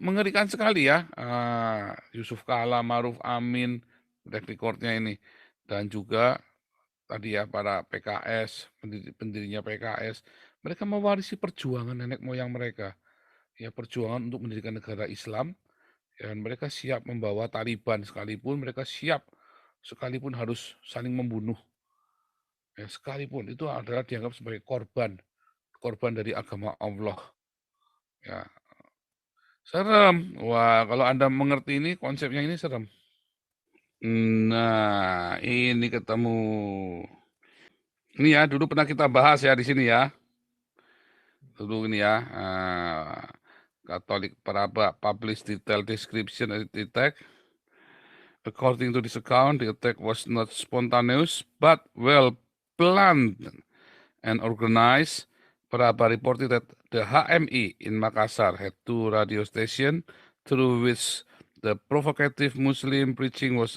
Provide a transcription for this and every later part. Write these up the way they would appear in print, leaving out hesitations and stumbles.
mengerikan sekali ya, Yusuf Kala, Maruf Amin, track record-nya ini. Dan juga tadi ya para PKS, pendirinya PKS, mereka mewarisi perjuangan nenek moyang mereka. Ya perjuangan untuk mendirikan negara Islam, dan mereka siap membawa Taliban sekalipun, mereka siap sekalipun harus saling membunuh. Ya, sekalipun itu adalah dianggap sebagai korban dari agama Allah. Ya, serem. Wah, kalau Anda mengerti ini konsepnya ini serem. Nah, ini ketemu. Ini ya, dulu pernah kita bahas ya di sini ya. Dulu ini ya, Catholic Paraba published detailed description of the attack. According to this account, the attack was not spontaneous, but well planned and organized. Paraba reported that the HMI in Makassar had two radio stations through which the provocative Muslim preaching was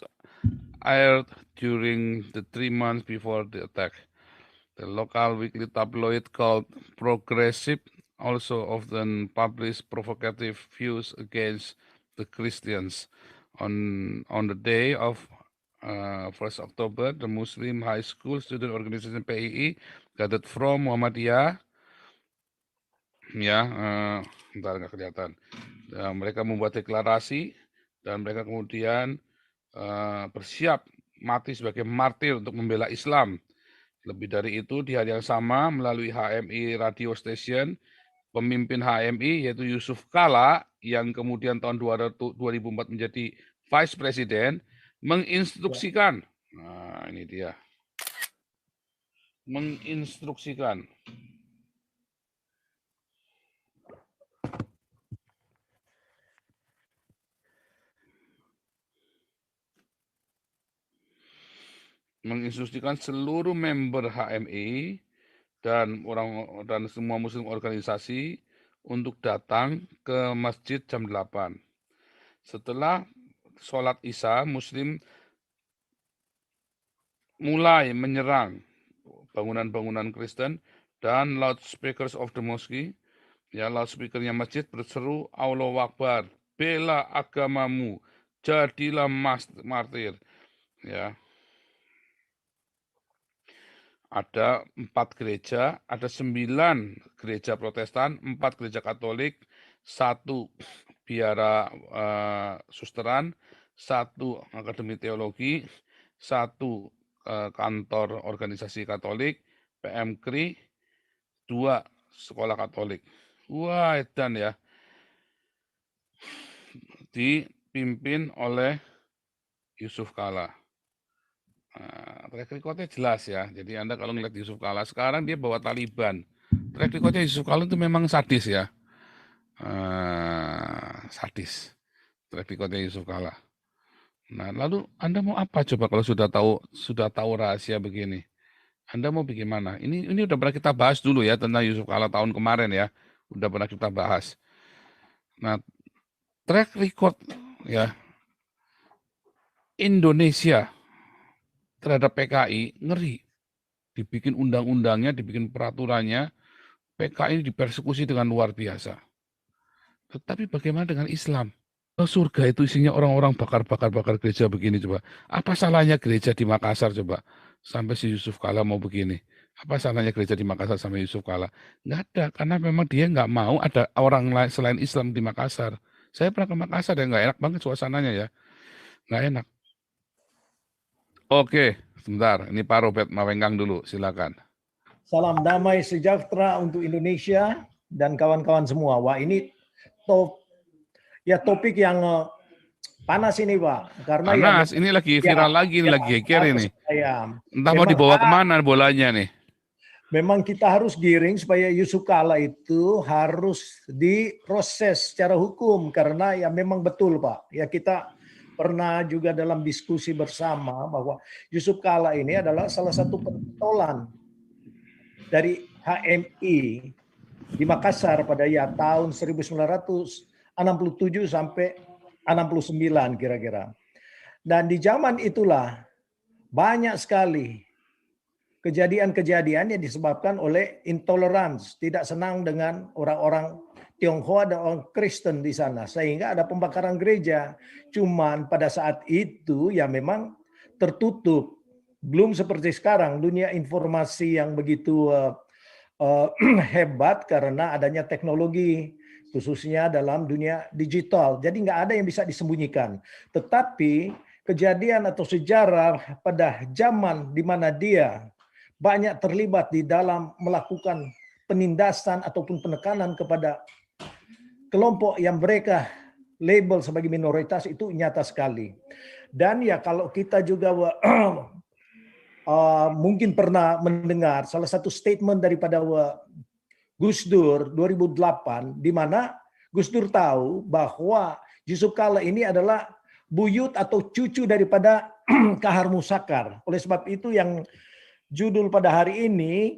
aired during the 3 months before the attack. The local weekly tabloid called Progressive also often published provocative views against the Christians. On the day of 1st October, the Muslim High School Student Organization PII gathered from Muhammadiyah, ya, bentar nggak kelihatan. Mereka membuat deklarasi dan mereka kemudian bersiap mati sebagai martir untuk membela Islam. Lebih dari itu, di hari yang sama melalui HMI Radio Station, pemimpin HMI yaitu Yusuf Kala yang kemudian tahun 2004 menjadi Vice President menginstruksikan, nah ini dia, menginstruksikan seluruh member HMI dan semua muslim organisasi untuk datang ke masjid jam 8. Setelah sholat Isya, Muslim mulai menyerang bangunan-bangunan Kristen dan loudspeakers of the mosque, ya loudspeakernya masjid berseru Allahu Akbar, bela agamamu, jadilah martir, ya. Ada 4 gereja, ada 9 gereja Protestan, 4 gereja Katolik, 1 biara susteran, 1 akademi teologi, 1 kantor organisasi Katolik, PMKRI, 2 sekolah Katolik. Wah, edan ya. Dipimpin oleh Yusuf Kala. Track record-nya jelas ya. Jadi Anda kalau ngeliat Yusuf Kala, sekarang dia bawa Taliban. Track record-nya Yusuf Kala itu memang sadis ya. Sadis. Track record-nya Yusuf Kala. Nah, lalu Anda mau apa coba kalau sudah tahu rahasia begini? Anda mau bagaimana? Ini udah pernah kita bahas dulu ya tentang Yusuf Kala tahun kemarin ya. Udah pernah kita bahas. Nah, track record ya Indonesia terhadap PKI ngeri. Dibikin undang-undangnya, dibikin peraturannya, PKI dipersekusi dengan luar biasa. Tetapi bagaimana dengan Islam? Kalau surga itu isinya orang-orang bakar gereja begini coba. Apa salahnya gereja di Makassar coba? Sampai si Yusuf Kala mau begini. Apa salahnya gereja di Makassar sama Yusuf Kala? Nggak ada, karena memang dia nggak mau ada orang lain selain Islam di Makassar. Saya pernah ke Makassar dan nggak enak banget suasananya ya. Nggak enak. Oke, sebentar. Ini Pak Robert Mawenggang dulu, silakan. Salam damai sejahtera untuk Indonesia dan kawan-kawan semua. Wah, ini topik yang panas ini, Pak. Karena panas, ini lagi viral lagi, ini lagi geger ini. Entah mau dibawa kemana bolanya nih. Memang kita harus giring supaya Yusuf Kala itu harus diproses secara hukum. Karena ya memang betul, Pak. Ya kita pernah juga dalam diskusi bersama bahwa Yusuf Kala ini adalah salah satu pentolan dari HMI di Makassar pada tahun 1967 sampai 69 kira-kira. Dan di zaman itulah banyak sekali kejadian-kejadian yang disebabkan oleh intoleransi, tidak senang dengan orang-orang Tionghoa dan orang Kristen di sana, sehingga ada pembakaran gereja. Cuman pada saat itu ya memang tertutup, belum seperti sekarang dunia informasi yang begitu hebat karena adanya teknologi, khususnya dalam dunia digital. Jadi nggak ada yang bisa disembunyikan. Tetapi kejadian atau sejarah pada zaman di mana dia banyak terlibat di dalam melakukan penindasan ataupun penekanan kepada kelompok yang mereka label sebagai minoritas itu nyata sekali. Dan ya kalau kita juga mungkin pernah mendengar salah satu statement daripada Gus Dur 2008, di mana Gus Dur tahu bahwa Yusuf Kala ini adalah buyut atau cucu daripada Kahar Musakar. Oleh sebab itu yang judul pada hari ini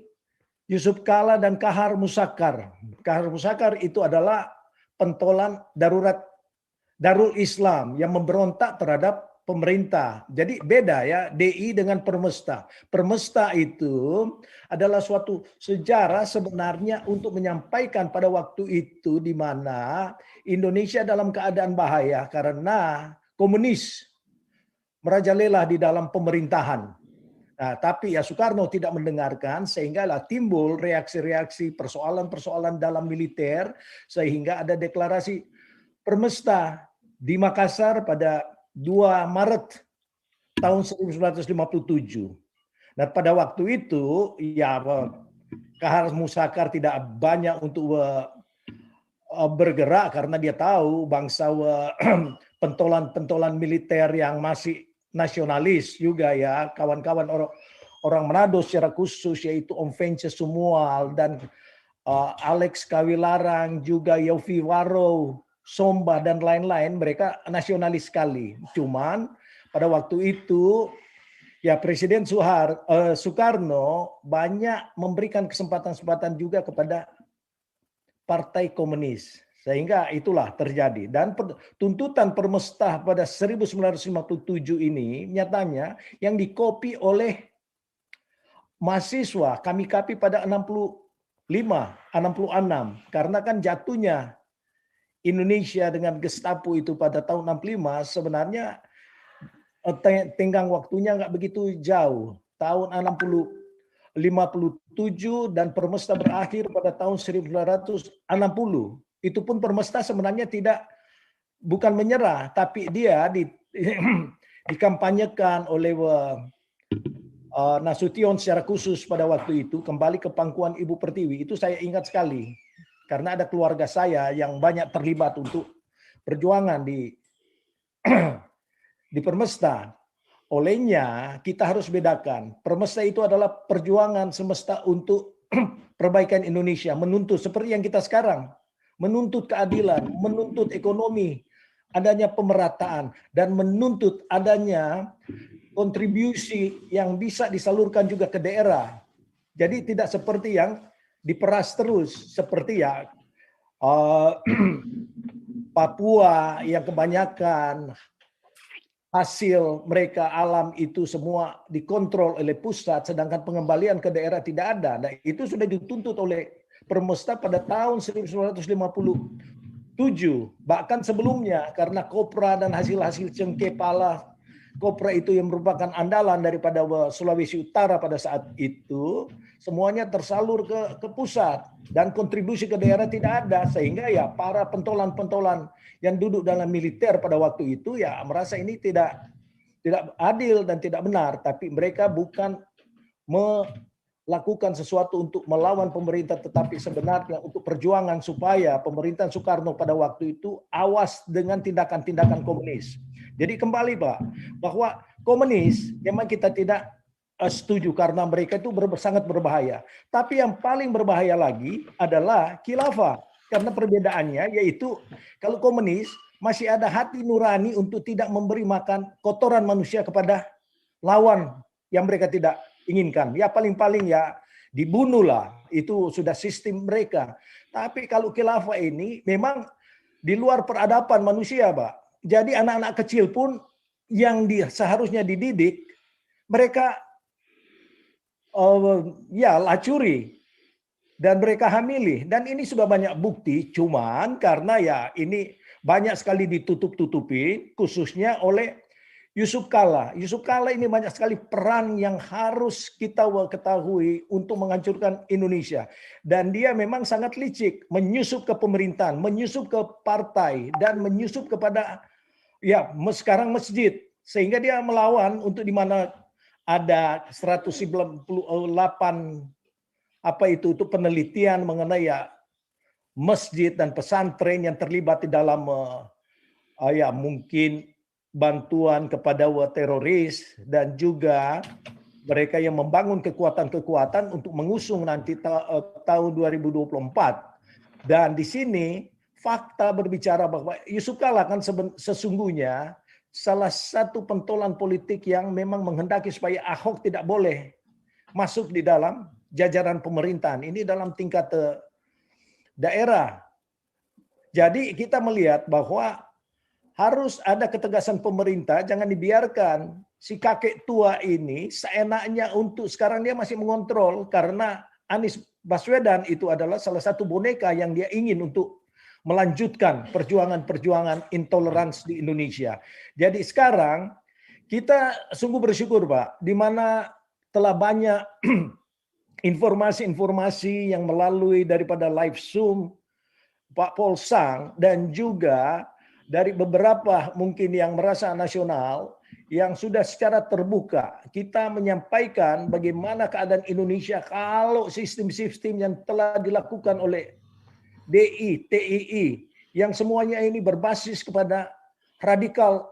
Yusuf Kala dan Kahar Musakar. Kahar Musakar itu adalah pentolan Darul Islam yang memberontak terhadap pemerintah. Jadi beda ya, DI dengan Permesta. Permesta itu adalah suatu sejarah sebenarnya untuk menyampaikan pada waktu itu di mana Indonesia dalam keadaan bahaya karena komunis merajalela di dalam pemerintahan. Nah, tapi ya Soekarno tidak mendengarkan sehinggalah timbul reaksi-reaksi persoalan-persoalan dalam militer sehingga ada deklarasi Permesta di Makassar pada 2 Maret tahun 1957. Nah, pada waktu itu ya Kahar Musakar tidak banyak untuk bergerak karena dia tahu bangsa pentolan-pentolan militer yang masih nasionalis juga ya, kawan-kawan orang Manado secara khusus yaitu Om Vence Sumual dan Alex Kawilarang, juga Yofi Waro, Somba dan lain-lain, mereka nasionalis sekali. Cuman pada waktu itu ya Presiden Soekarno banyak memberikan kesempatan-kesempatan juga kepada Partai Komunis. Sehingga itulah terjadi. Dan tuntutan Permesta pada 1957 ini nyatanya yang dikopi oleh mahasiswa kami kapi pada 65, 66. Karena kan jatuhnya Indonesia dengan Gestapo itu pada tahun 65 sebenarnya tenggang waktunya nggak begitu jauh. Tahun 57 dan Permesta berakhir pada tahun 1960. Itu pun Permesta sebenarnya bukan menyerah, tapi dia dikampanyekan oleh Nasution secara khusus pada waktu itu kembali ke pangkuan Ibu Pertiwi. Itu saya ingat sekali karena ada keluarga saya yang banyak terlibat untuk perjuangan di Permesta. Olehnya kita harus bedakan. Permesta itu adalah perjuangan semesta untuk perbaikan Indonesia, menuntut seperti yang kita sekarang. Menuntut keadilan, menuntut ekonomi, adanya pemerataan, dan menuntut adanya kontribusi yang bisa disalurkan juga ke daerah. Jadi tidak seperti yang diperas terus, seperti ya Papua yang kebanyakan hasil mereka alam itu semua dikontrol oleh pusat, sedangkan pengembalian ke daerah tidak ada. Nah, itu sudah dituntut oleh Permesta pada tahun 1957. Bahkan sebelumnya karena kopra dan hasil-hasil cengkeh pala kopra itu yang merupakan andalan daripada Sulawesi Utara pada saat itu, semuanya tersalur ke pusat dan kontribusi ke daerah tidak ada, sehingga ya para pentolan-pentolan yang duduk dalam militer pada waktu itu ya merasa ini tidak adil dan tidak benar, tapi mereka bukan melakukan sesuatu untuk melawan pemerintah, tetapi sebenarnya untuk perjuangan supaya pemerintahan Soekarno pada waktu itu awas dengan tindakan-tindakan komunis. Jadi kembali Pak, bahwa komunis memang kita tidak setuju karena mereka itu sangat berbahaya. Tapi yang paling berbahaya lagi adalah khilafah. Karena perbedaannya yaitu kalau komunis masih ada hati nurani untuk tidak memberi makan kotoran manusia kepada lawan yang mereka tidak inginkan. Ya paling-paling ya dibunuhlah. Itu sudah sistem mereka. Tapi kalau khilafah ini memang di luar peradaban manusia, Pak. Jadi anak-anak kecil pun yang seharusnya dididik, mereka ya lacuri. dan mereka hamili. Dan ini sudah banyak bukti, cuman karena ya ini banyak sekali ditutup-tutupi, khususnya oleh Yusuf Kala. Yusuf Kala ini banyak sekali peran yang harus kita ketahui untuk menghancurkan Indonesia. Dan dia memang sangat licik, menyusup ke pemerintahan, menyusup ke partai, dan menyusup kepada ya sekarang masjid. Sehingga dia melawan untuk di mana ada 198 apa itu penelitian mengenai ya masjid dan pesantren yang terlibat di dalam ya mungkin bantuan kepada teroris dan juga mereka yang membangun kekuatan-kekuatan untuk mengusung nanti tahun 2024. Dan di sini fakta berbicara bahwa Yusuf Kala kan sesungguhnya salah satu pentolan politik yang memang menghendaki supaya Ahok tidak boleh masuk di dalam jajaran pemerintahan. Ini dalam tingkat daerah. Jadi kita melihat bahwa harus ada ketegasan pemerintah, jangan dibiarkan si kakek tua ini seenaknya untuk sekarang dia masih mengontrol karena Anies Baswedan itu adalah salah satu boneka yang dia ingin untuk melanjutkan perjuangan-perjuangan intoleransi di Indonesia. Jadi sekarang kita sungguh bersyukur Pak, di mana telah banyak informasi-informasi yang melalui daripada live Zoom Pak Polsang dan juga dari beberapa mungkin yang merasa nasional yang sudah secara terbuka kita menyampaikan bagaimana keadaan Indonesia kalau sistem-sistem yang telah dilakukan oleh DI, TII yang semuanya ini berbasis kepada radikal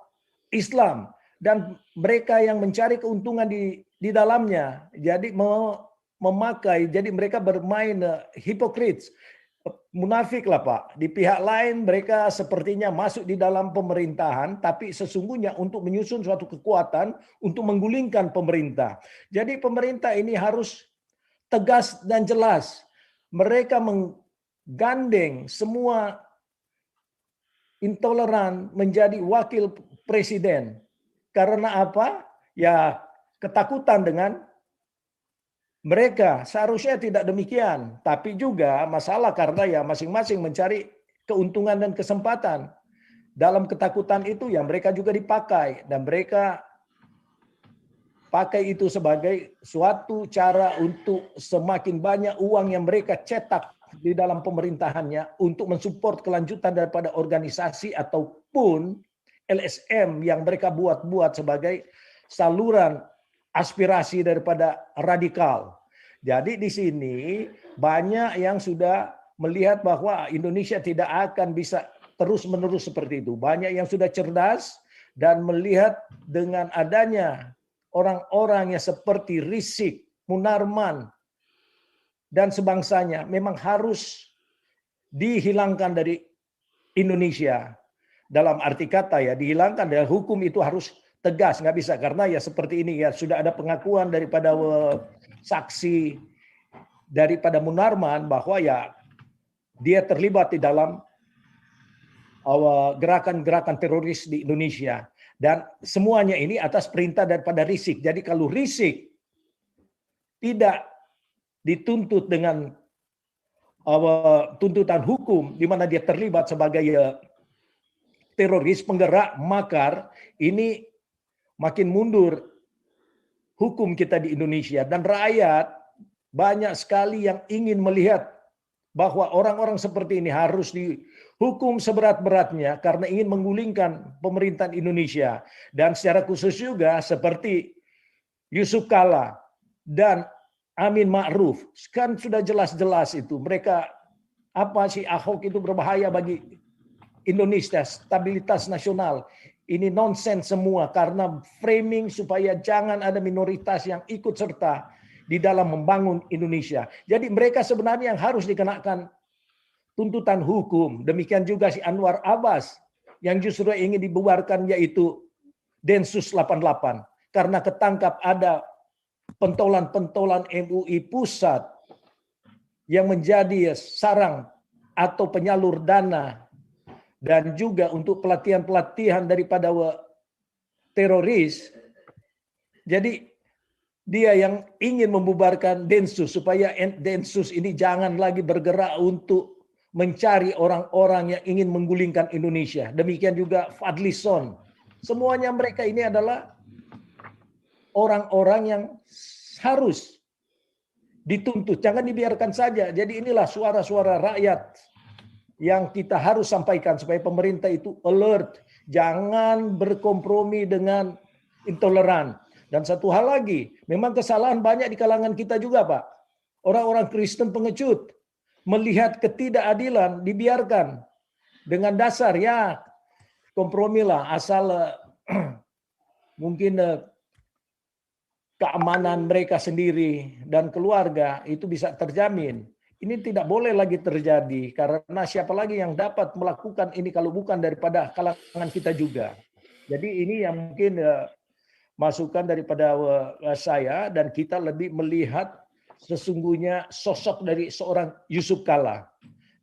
Islam dan mereka yang mencari keuntungan di dalamnya. Jadi memakai, jadi mereka bermain hipokrit, munafik lah Pak. Di pihak lain mereka sepertinya masuk di dalam pemerintahan, tapi sesungguhnya untuk menyusun suatu kekuatan untuk menggulingkan pemerintah. Jadi pemerintah ini harus tegas dan jelas. Mereka menggandeng semua intoleran menjadi wakil presiden. Karena apa? Ya ketakutan dengan mereka. Seharusnya tidak demikian, tapi juga masalah karena ya masing-masing mencari keuntungan dan kesempatan. Dalam ketakutan itu ya mereka juga dipakai dan mereka pakai itu sebagai suatu cara untuk semakin banyak uang yang mereka cetak di dalam pemerintahannya untuk mensupport kelanjutan daripada organisasi ataupun LSM yang mereka buat sebagai saluran aspirasi daripada radikal. Jadi di sini banyak yang sudah melihat bahwa Indonesia tidak akan bisa terus-menerus seperti itu. Banyak yang sudah cerdas dan melihat dengan adanya orang-orang yang seperti Rizik, Munarman, dan sebangsanya memang harus dihilangkan dari Indonesia. Dalam arti kata ya, dihilangkan dari hukum itu harus tegas, nggak bisa karena ya seperti ini ya sudah ada pengakuan daripada saksi daripada Munarman bahwa ya dia terlibat di dalam gerakan-gerakan teroris di Indonesia dan semuanya ini atas perintah daripada Rizik. Jadi kalau Rizik tidak dituntut dengan tuntutan hukum di mana dia terlibat sebagai teroris penggerak makar, ini makin mundur hukum kita di Indonesia dan rakyat banyak sekali yang ingin melihat bahwa orang-orang seperti ini harus dihukum seberat-beratnya karena ingin menggulingkan pemerintahan Indonesia dan secara khusus juga seperti Yusuf Kala dan Amin Ma'ruf kan sudah jelas-jelas itu mereka apa sih Ahok itu berbahaya bagi Indonesia, stabilitas nasional. Ini nonsens semua karena framing supaya jangan ada minoritas yang ikut serta di dalam membangun Indonesia. Jadi mereka sebenarnya yang harus dikenakan tuntutan hukum. Demikian juga si Anwar Abbas yang justru ingin dibubarkan yaitu Densus 88 karena ketangkap ada pentolan-pentolan MUI pusat yang menjadi sarang atau penyalur dana dan juga untuk pelatihan-pelatihan daripada teroris. Jadi dia yang ingin membubarkan Densus supaya Densus ini jangan lagi bergerak untuk mencari orang-orang yang ingin menggulingkan Indonesia. Demikian juga Fadlison. Semuanya mereka ini adalah orang-orang yang harus dituntut. Jangan dibiarkan saja. Jadi inilah suara-suara rakyat yang kita harus sampaikan supaya pemerintah itu alert. Jangan berkompromi dengan intoleran. Dan satu hal lagi, memang kesalahan banyak di kalangan kita juga, Pak. Orang-orang Kristen pengecut melihat ketidakadilan dibiarkan dengan dasar ya kompromilah asal mungkin keamanan mereka sendiri dan keluarga itu bisa terjamin. Ini tidak boleh lagi terjadi karena siapa lagi yang dapat melakukan ini kalau bukan daripada kalangan kita juga. Jadi ini yang mungkin masukan daripada saya dan kita lebih melihat sesungguhnya sosok dari seorang Yusuf Kalla.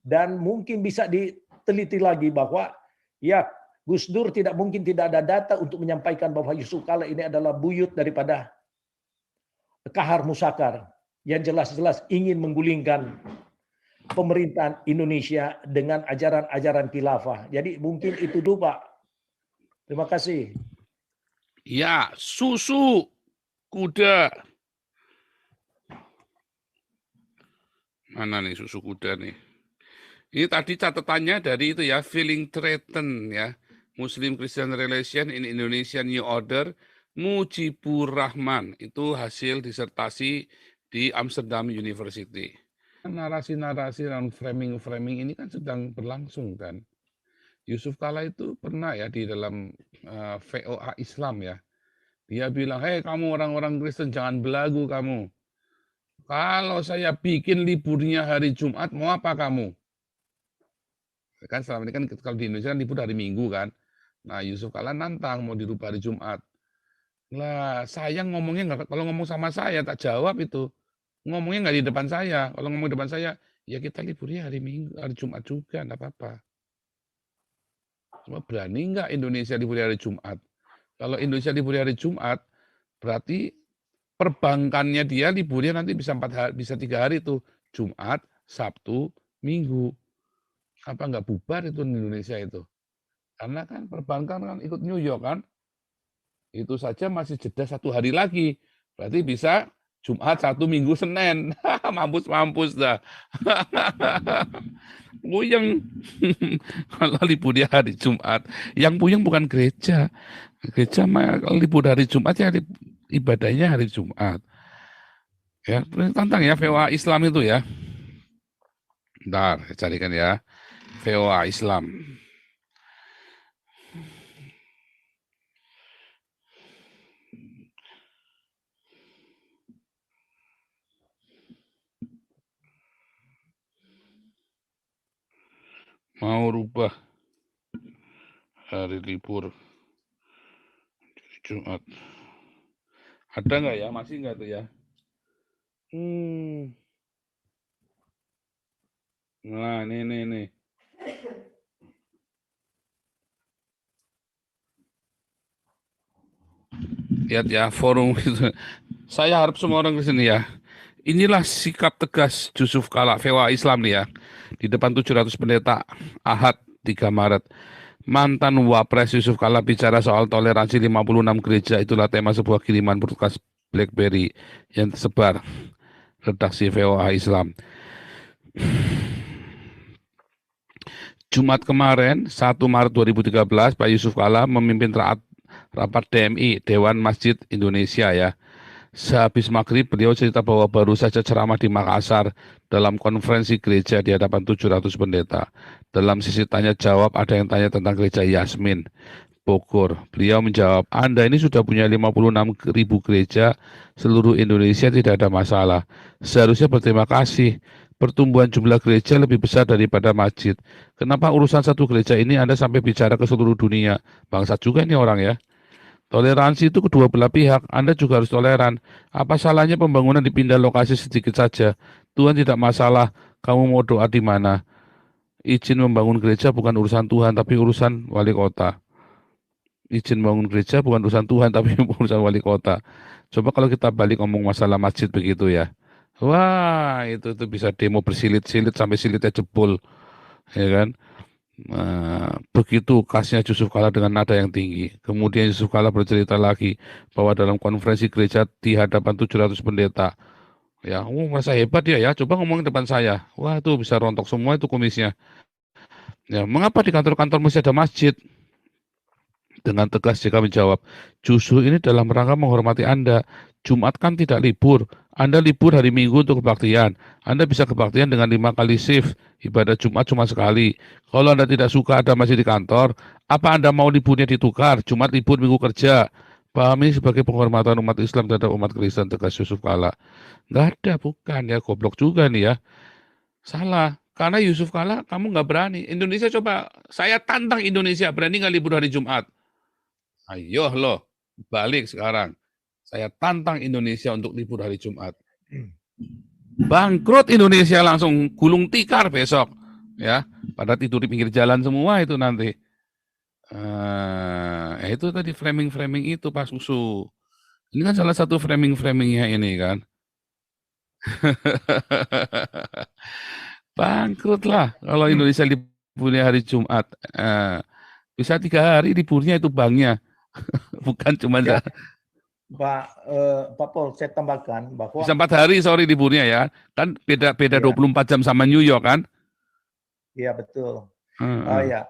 Dan mungkin bisa diteliti lagi bahwa ya Gus Dur tidak mungkin tidak ada data untuk menyampaikan bahwa Yusuf Kalla ini adalah buyut daripada Kahar Musakar yang jelas-jelas ingin menggulingkan pemerintahan Indonesia dengan ajaran-ajaran khilafah. Jadi mungkin itu dulu Pak. Terima kasih. Ya, susu kuda. Mana nih susu kuda nih? Ini tadi catatannya dari itu ya, feeling threatened ya. Muslim Christian Relation in Indonesian New Order, Mujibur Rahman. Itu hasil disertasi di Amsterdam University. Narasi-narasi dan framing-framing ini kan sedang berlangsung kan. Yusuf Kalla itu pernah ya di dalam VOA Islam ya. Dia bilang, hei kamu orang-orang Kristen jangan belagu kamu. Kalau saya bikin liburnya hari Jumat, mau apa kamu? Kan selama ini kan kalau di Indonesia kan libur hari Minggu kan. Nah Yusuf Kalla nantang mau dirubah hari Jumat. Lah saya ngomongnya nggak, kalau ngomong sama saya tak jawab itu. Ngomongnya nggak di depan saya. Kalau ngomong di depan saya, ya kita liburnya hari Minggu, hari Jumat juga, enggak apa-apa. Cuma berani nggak Indonesia libur hari Jumat? Kalau Indonesia libur hari Jumat, berarti perbankannya dia liburnya nanti bisa 4 hari, bisa 3 hari itu. Jumat, Sabtu, Minggu. Apa nggak bubar itu di Indonesia itu? Karena kan perbankan kan ikut New York kan. Itu saja masih jeda 1 hari lagi. Berarti bisa Jumat, Sabtu, Minggu, Senin. Mampus-mampus dah. Puyeng. Kalau libur di hari Jumat. Yang puyeng bukan gereja. Gereja mah kalau libur hari Jumat ya ibadahnya hari Jumat. Ya, tantang ya VOA Islam itu ya. Bentar, saya carikan ya. VOA Islam. Mau rubah hari libur Jumat. Ada nggak ya? Masih nggak tuh ya? Nah, nih. Lihat ya, forum itu. Saya harap semua orang di sini ya. Inilah sikap tegas Yusuf Kalla, VOA Islam nih ya. Di depan 700 pendeta, Ahad 3 Maret. Mantan Wapres Yusuf Kalla bicara soal toleransi 56 gereja. Itulah tema sebuah kiriman broadcast BlackBerry yang tersebar redaksi VOA Islam. Jumat kemarin, 1 Maret 2013, Pak Yusuf Kalla memimpin rapat DMI, Dewan Masjid Indonesia ya. Sehabis maghrib, beliau cerita bahwa baru saja ceramah di Makassar dalam konferensi gereja di hadapan 700 pendeta. Dalam sisi tanya jawab, ada yang tanya tentang gereja Yasmin, Bogor. Beliau menjawab, Anda ini sudah punya 56.000 gereja, seluruh Indonesia tidak ada masalah. Seharusnya berterima kasih. Pertumbuhan jumlah gereja lebih besar daripada masjid. Kenapa urusan satu gereja ini Anda sampai bicara ke seluruh dunia? Bangsat juga ini orang ya. Toleransi itu kedua belah pihak, Anda juga harus toleran. Apa salahnya pembangunan dipindah lokasi sedikit saja? Tuhan tidak masalah, kamu mau doa di mana? Izin membangun gereja bukan urusan Tuhan, tapi urusan wali kota. Izin membangun gereja bukan urusan Tuhan, tapi urusan wali kota. Coba kalau kita balik ngomong masalah masjid begitu ya. Wah, itu bisa demo bersilit-silit sampai silitnya jebol, ya kan? Begitu kasnya Yusuf Kala dengan nada yang tinggi. Kemudian Yusuf Kala bercerita lagi bahwa dalam konferensi gereja di hadapan 700 pendeta, ya, merasa hebat ya, coba ngomong depan saya. Wah, itu bisa rontok semua itu kumisnya. Ya, mengapa di kantor-kantor mesti ada masjid? Dengan tegas jika menjawab, justru ini dalam rangka menghormati Anda. Jumat kan tidak libur. Anda libur hari Minggu untuk kebaktian. Anda bisa kebaktian dengan 5 kali shift. Ibadah Jumat cuma sekali. Kalau Anda tidak suka ada masih di kantor, apa Anda mau liburnya ditukar? Jumat libur, Minggu kerja. Pahami sebagai penghormatan umat Islam terhadap umat Kristen, tegas Yusuf Kala. Nggak ada, bukan ya. Goblok juga nih ya. Salah. Karena Yusuf Kala, kamu nggak berani. Indonesia coba, saya tantang Indonesia, berani nggak libur hari Jumat? Ayo loh, balik sekarang. Saya tantang Indonesia untuk libur hari Jumat. Bangkrut Indonesia, langsung gulung tikar besok. Ya, pada tidur di pinggir jalan semua itu nanti. Itu tadi framing-framing itu Pak Susu. Ini kan salah satu framing-framingnya ini kan. Bangkrut lah kalau Indonesia liburnya hari Jumat. Bisa 3 hari liburnya itu banknya. Bukan cuma Ya, Pak Paul, saya tambahkan bahwa bisa 4 hari sorry liburnya ya. Kan beda ya, 24 jam sama New York kan. ya betul. Heeh. Ya,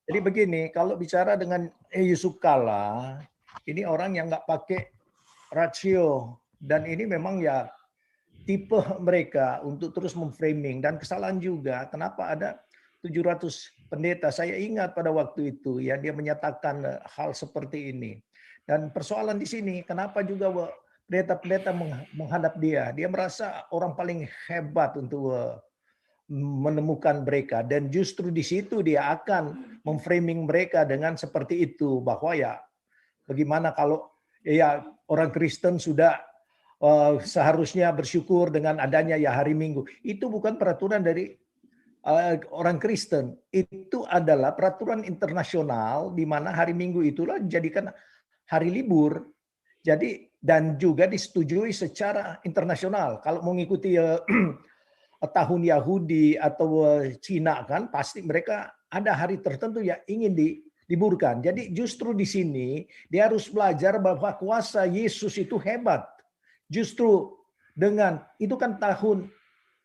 jadi begini, kalau bicara dengan Yusuf Kala, ini orang yang nggak pakai rasio dan ini memang ya tipe mereka untuk terus memframing dan kesalahan juga. Kenapa ada 700 pendeta? Saya ingat pada waktu itu ya dia menyatakan hal seperti ini. Dan persoalan di sini, kenapa juga pendeta-pendeta menghadap dia? Dia merasa orang paling hebat untuk menemukan mereka dan justru di situ dia akan memframing mereka dengan seperti itu bahwa ya bagaimana kalau ya orang Kristen sudah seharusnya bersyukur dengan adanya ya hari Minggu. Itu bukan peraturan dari orang Kristen. Itu adalah peraturan internasional di mana hari Minggu itulah dijadikan hari libur. Jadi dan juga disetujui secara internasional. Kalau mengikuti tahun Yahudi atau Cina kan pasti mereka ada hari tertentu yang ingin diliburkan. Jadi justru di sini dia harus belajar bahwa kuasa Yesus itu hebat. Justru dengan itu kan tahun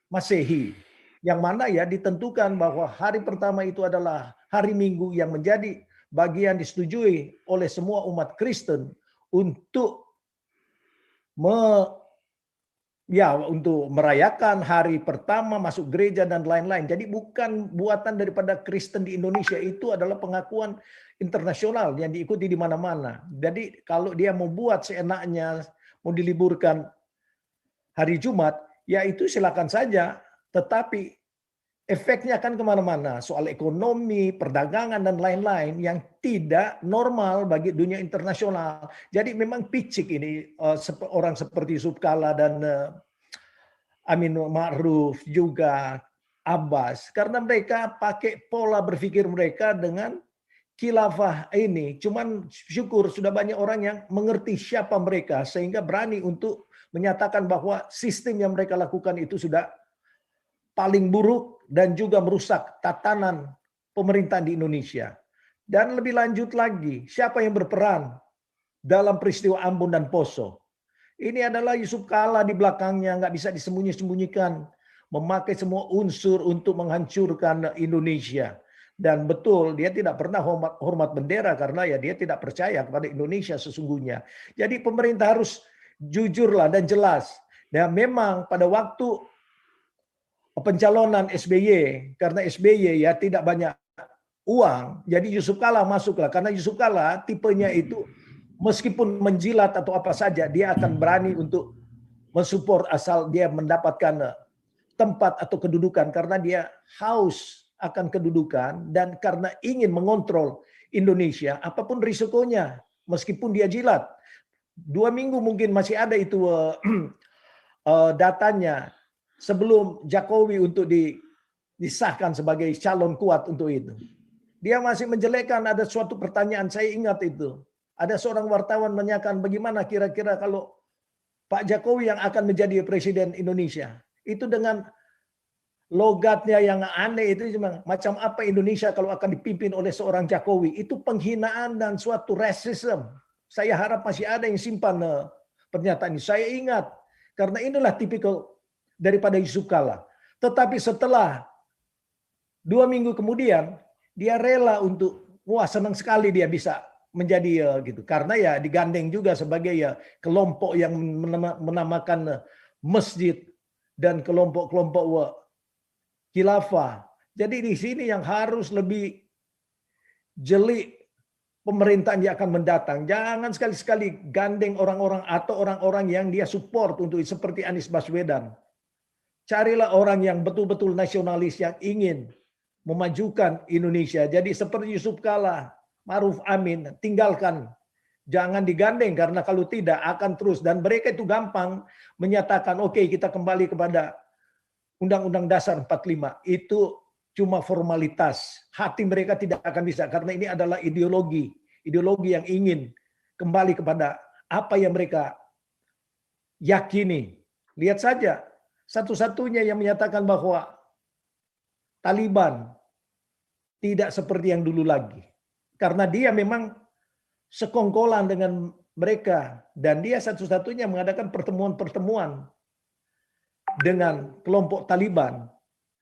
Masehi yang mana ya ditentukan bahwa hari pertama itu adalah hari Minggu yang menjadi bagian disetujui oleh semua umat Kristen untuk untuk merayakan hari pertama masuk gereja dan lain-lain. Jadi bukan buatan daripada Kristen di Indonesia, itu adalah pengakuan internasional yang diikuti di mana-mana. Jadi kalau dia mau buat seenaknya, mau diliburkan hari Jumat, ya itu silakan saja. Tetapi efeknya akan kemana-mana. Soal ekonomi, perdagangan, dan lain-lain yang tidak normal bagi dunia internasional. Jadi memang picik ini orang seperti Yusuf Kala dan Amin Ma'ruf juga Abbas. Karena mereka pakai pola berpikir mereka dengan khilafah ini. Cuman syukur sudah banyak orang yang mengerti siapa mereka sehingga berani untuk menyatakan bahwa sistem yang mereka lakukan itu sudah paling buruk dan juga merusak tatanan pemerintahan di Indonesia. Dan lebih lanjut lagi, siapa yang berperan dalam peristiwa Ambon dan Poso? Ini adalah Yusuf Kala di belakangnya, nggak bisa disembunyi-sembunyikan. Memakai semua unsur untuk menghancurkan Indonesia. Dan betul, dia tidak pernah hormat bendera karena ya dia tidak percaya kepada Indonesia sesungguhnya. Jadi pemerintah harus jujurlah dan jelas. Dan memang pada waktu pencalonan SBY, karena SBY ya tidak banyak uang, jadi Yusuf Kala masuklah. Karena Yusuf Kala tipenya itu meskipun menjilat atau apa saja, dia akan berani untuk mensupport asal dia mendapatkan tempat atau kedudukan karena dia haus akan kedudukan dan karena ingin mengontrol Indonesia apapun risikonya meskipun dia jilat. 2 minggu mungkin masih ada itu datanya sebelum Jokowi untuk disahkan sebagai calon kuat untuk itu. Dia masih menjelekkan, ada suatu pertanyaan saya ingat itu. Ada seorang wartawan menanyakan bagaimana kira-kira kalau Pak Jokowi yang akan menjadi presiden Indonesia. Itu dengan logatnya yang aneh itu macam apa Indonesia kalau akan dipimpin oleh seorang Jokowi. Itu penghinaan dan suatu rasisme. Saya harap masih ada yang simpan pernyataan ini. Saya ingat karena inilah tipikal daripada Yusuf Kala. Tetapi setelah 2 minggu kemudian dia rela untuk wah senang sekali dia bisa menjadi gitu. Karena ya digandeng juga sebagai ya kelompok yang menamakan masjid dan kelompok-kelompok khilafah. Jadi di sini yang harus lebih jeli pemerintahan yang akan mendatang. Jangan sekali-sekali gandeng orang-orang atau orang-orang yang dia support untuk seperti Anies Baswedan. Carilah orang yang betul-betul nasionalis yang ingin memajukan Indonesia. Jadi seperti Yusuf Kala, Ma'ruf Amin, tinggalkan. Jangan digandeng karena kalau tidak akan terus. Dan mereka itu gampang menyatakan oke, kita kembali kepada Undang-Undang Dasar 45. Itu cuma formalitas. Hati mereka tidak akan bisa karena ini adalah ideologi. Ideologi yang ingin kembali kepada apa yang mereka yakini. Lihat saja, satu-satunya yang menyatakan bahwa Taliban tidak seperti yang dulu lagi. Karena dia memang sekongkolan dengan mereka. Dan dia satu-satunya mengadakan pertemuan-pertemuan dengan kelompok Taliban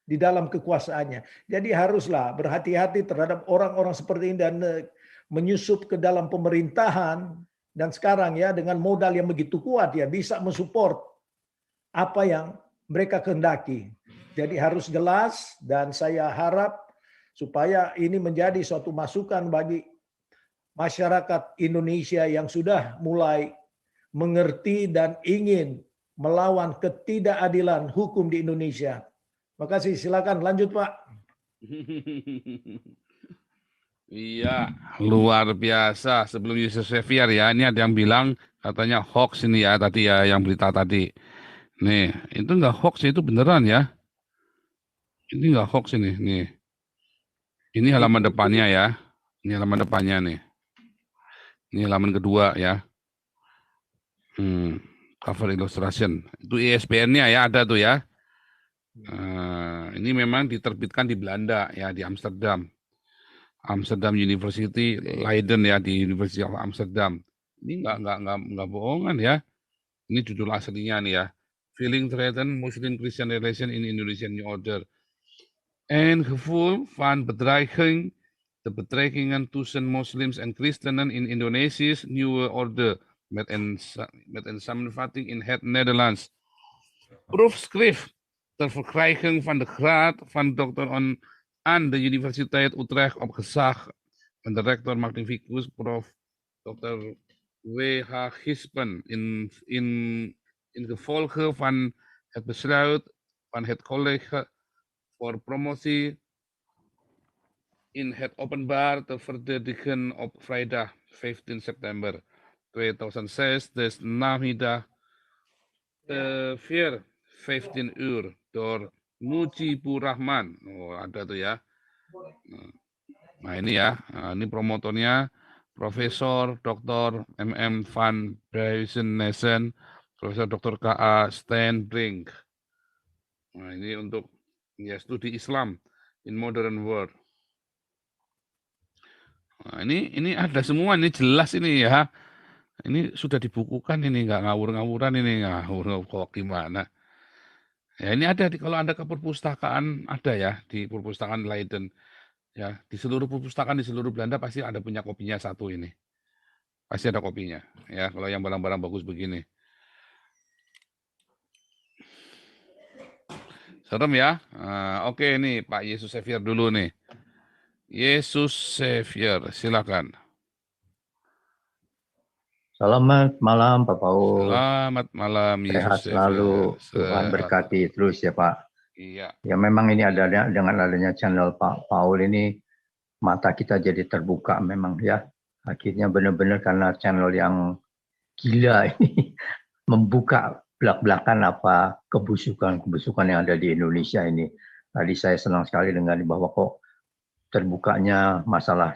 di dalam kekuasaannya. Jadi haruslah berhati-hati terhadap orang-orang seperti ini dan menyusup ke dalam pemerintahan. Dan sekarang ya dengan modal yang begitu kuat ya bisa mensupport apa yang mereka kehendaki. Jadi harus jelas dan saya harap supaya ini menjadi suatu masukan bagi masyarakat Indonesia yang sudah mulai mengerti dan ingin melawan ketidakadilan hukum di Indonesia. Makasih, silakan lanjut Pak. Iya, luar biasa. Sebelum Yusuf Xavier ya, ini ada yang bilang katanya hoax ini ya tadi ya yang berita tadi. Nih, itu enggak hoax, itu beneran ya. Ini enggak hoax ini, nih. Ini halaman depannya ya. Ini halaman depannya nih. Ini halaman kedua ya. Cover illustration. Itu ISBN-nya ya, ada tuh ya. Ini memang diterbitkan di Belanda ya, di Amsterdam. Amsterdam University, Leiden ya, di University of Amsterdam. Ini enggak bohongan ya. Ini judul aslinya nih ya. Feeling Threatened Muslim Christian Relation in Indonesian New Order. En gevoel van bedreiging, de betrekkingen tussen moslims en christenen in Indonesië's nieuwe orde. Met een samenvatting in het Nederlands. Proefschrift ter verkrijging van de graad van dokter aan de Universiteit Utrecht op gezag van de rector magnificus Prof. Dr. W.H. Gispen in gevolge van het besluit van het college voor promotie in het openbaar te verdedigen op vrijdag 15 september 2006 des namiddag 15 uur door Mujibur Rahman. Oh, ada tuh ya. Nah ini ya, ini promotornya Profesor Dr. MM van Buysen, Profesor Dr. K.A. Steenbrink. Nah ini untuk ya studi Islam in modern world. Nah, ini ada semua, ini jelas ini ya. Ini sudah dibukukan ini, nggak ngawur-ngawuran ini, ngawur kok gimana. Ya ini ada kalau Anda ke perpustakaan ada ya di perpustakaan Leiden. Ya, di seluruh perpustakaan di seluruh Belanda pasti ada punya kopinya satu ini. Pasti ada kopinya. Ya, kalau yang barang-barang bagus begini. Serem ya? Oke nih Pak Yesus Xavier dulu nih. Yesus Xavier, silakan. Selamat malam Pak Paul. Selamat malam Yesus Sehat selalu. Tuhan berkati terus ya Pak. Iya. Ya memang ini adanya dengan adanya channel Pak Paul ini mata kita jadi terbuka memang ya. Akhirnya benar-benar karena channel yang gila ini membuka belak-belakan apa kebusukan yang ada di Indonesia ini. Tadi saya senang sekali dengan bahwa kok terbukanya masalah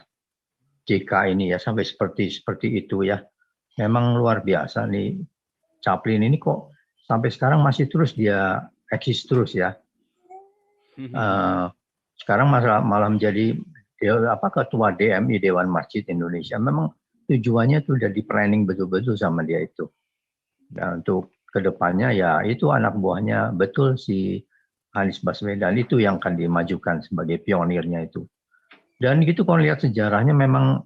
JK ini ya sampai seperti itu ya. Memang luar biasa nih Chaplin ini kok sampai sekarang masih terus dia eksis terus ya. Sekarang malah menjadi ketua DMI Dewan Masjid Indonesia. Memang tujuannya itu udah di planning betul-betul sama dia itu. Dan untuk kedepannya ya itu anak buahnya betul si Anies Baswedan itu yang akan dimajukan sebagai pionirnya itu. Dan gitu kalau lihat sejarahnya memang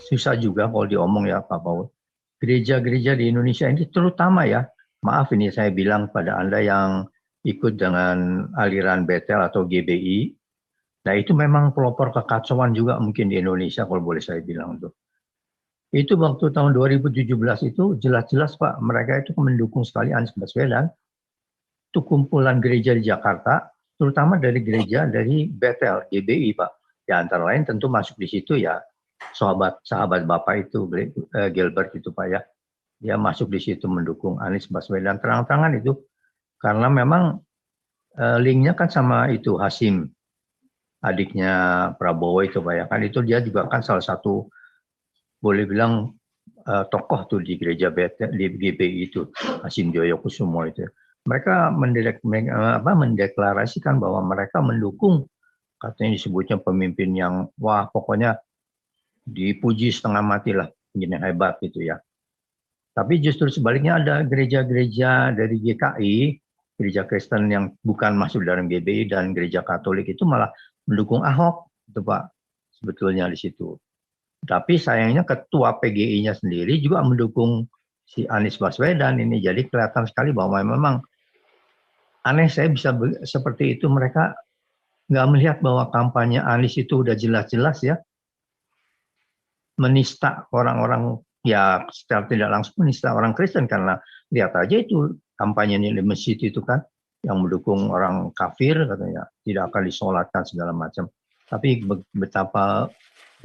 susah juga kalau diomong ya Pak Paul. Gereja-gereja di Indonesia ini terutama ya, maaf ini saya bilang pada Anda yang ikut dengan aliran Betel atau GBI, nah itu memang pelopor kekacauan juga mungkin di Indonesia kalau boleh saya bilang tuh. Itu waktu tahun 2017 itu jelas-jelas Pak, mereka itu mendukung sekali Anies Baswedan. Itu kumpulan gereja di Jakarta, terutama dari gereja dari Betel, GBI Pak. Ya antara lain tentu masuk di situ ya sahabat Bapak itu Gilbert itu Pak ya. Dia masuk di situ mendukung Anies Baswedan terang-terangan itu. Karena memang linknya kan sama itu Hasim, adiknya Prabowo itu Pak ya. Kan itu dia juga kan salah satu boleh bilang tokoh tuh di gereja di GBI itu, Hasim Joyokusumo itu. Mereka mendeklarasikan bahwa mereka mendukung, katanya disebutnya pemimpin yang wah pokoknya dipuji setengah mati lah, yang hebat gitu ya. Tapi justru sebaliknya ada gereja-gereja dari GKI, gereja Kristen yang bukan masuk dalam GBI dan gereja Katolik itu malah mendukung Ahok, itu Pak, sebetulnya di situ. Tapi sayangnya ketua PGI-nya sendiri juga mendukung si Anies Baswedan ini. Jadi kelihatan sekali bahwa memang aneh saya bisa seperti itu. Mereka nggak melihat bahwa kampanye Anies itu udah jelas-jelas ya. Menista orang-orang, ya secara tidak langsung menista orang Kristen. Karena lihat aja itu kampanye di masjid itu kan. Yang mendukung orang kafir katanya. Tidak akan disolatkan segala macam. Tapi betapa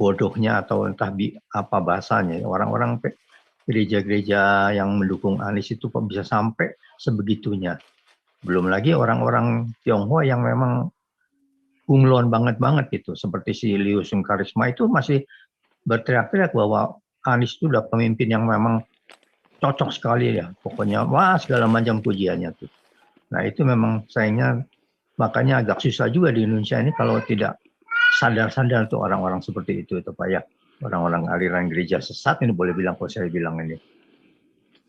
bodohnya atau entah apa bahasanya orang-orang gereja-gereja yang mendukung Anies itu kok bisa sampai sebegitunya. Belum lagi orang-orang Tionghoa yang memang bunglon banget gitu seperti si Liu Sungkarisma itu masih berteriak-teriak bahwa Anies itu udah pemimpin yang memang cocok sekali ya, pokoknya wah segala macam pujiannya tuh. Nah itu memang sayangnya makanya agak susah juga di Indonesia ini kalau tidak sadar-sadar tuh orang-orang seperti itu Pak ya. Orang-orang aliran gereja sesat ini boleh bilang kalau saya bilang ini.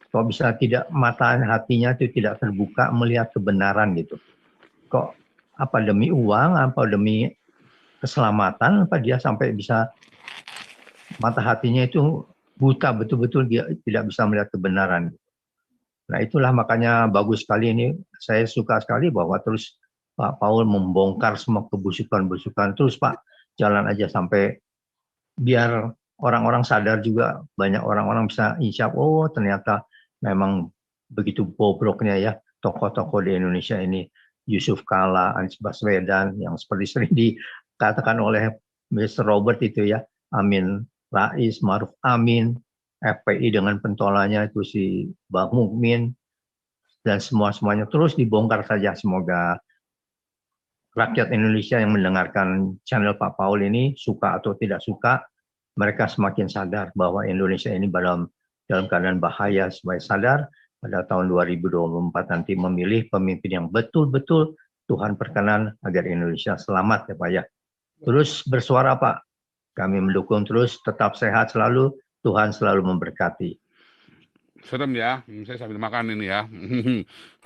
Kok bisa tidak mata hatinya itu tidak terbuka melihat kebenaran gitu. Kok apa demi uang, apa demi keselamatan, apa dia sampai bisa mata hatinya itu buta betul-betul dia tidak bisa melihat kebenaran. Nah itulah makanya bagus sekali ini. Saya suka sekali bahwa terus Pak Paul membongkar semua kebusukan-busukan. Terus Pak, jalan aja sampai biar orang-orang sadar juga. Banyak orang-orang bisa insya oh ternyata memang begitu bobroknya ya tokoh-tokoh di Indonesia ini. Yusuf Kala, Anies Baswedan, yang seperti sering dikatakan oleh Mr. Robert itu ya. Amin Rais, Maruf Amin, FPI dengan pentolannya itu si Bang Mukmin, dan semuanya terus dibongkar saja. Semoga rakyat Indonesia yang mendengarkan channel Pak Paul ini, suka atau tidak suka, mereka semakin sadar bahwa Indonesia ini dalam keadaan bahaya, supaya sadar pada tahun 2024 nanti memilih pemimpin yang betul-betul Tuhan perkenan agar Indonesia selamat ya Pak ya. Terus bersuara Pak, kami mendukung terus, tetap sehat selalu, Tuhan selalu memberkati. Serem ya, saya sambil makan ini ya.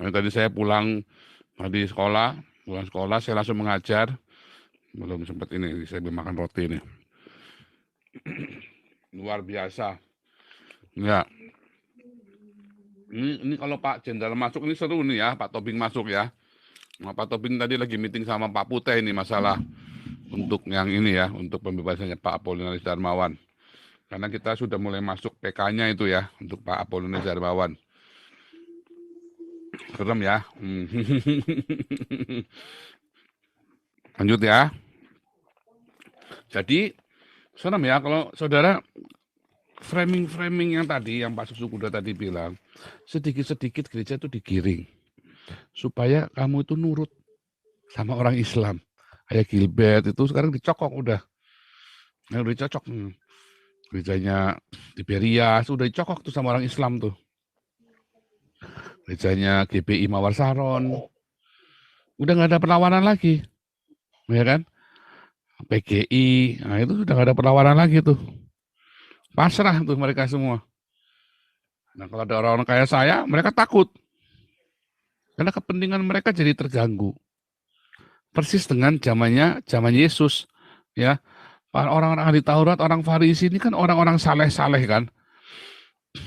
Tadi saya pulang sekolah saya langsung mengajar. Belum sempat ini, saya belum makan roti ini. Luar biasa. Ya. Ini kalau Pak Jenderal masuk ini seru nih ya, Pak Tobing masuk ya. Nah, Pak Tobing tadi lagi meeting sama Pak Putih ini masalah untuk yang ini ya, untuk pembebasannya Pak Apollinaris Darmawan. Karena kita sudah mulai masuk PK-nya itu ya, untuk Pak Apollinaris Darmawan. Serem ya. Lanjut ya. Jadi, serem ya kalau saudara framing yang tadi, yang Pak Susu Kuda tadi bilang, sedikit-sedikit gereja itu digiring. Supaya kamu itu nurut sama orang Islam. Kayak Gilbert itu sekarang dicokok udah. Udah dicocok. Gerejanya Tiberias, udah dicokok tuh sama orang Islam tuh. gerejanya GBI Mawar Saron. Udah nggak ada perlawanan lagi, ya kan? PGI, nah itu sudah nggak ada perlawanan lagi tuh. Pasrah tuh mereka semua. Nah kalau ada orang-orang kayak saya, mereka takut. Karena kepentingan mereka jadi terganggu. Persis dengan zaman Yesus. Ya, orang-orang ahli Taurat, orang Farisi ini kan orang-orang saleh-saleh kan.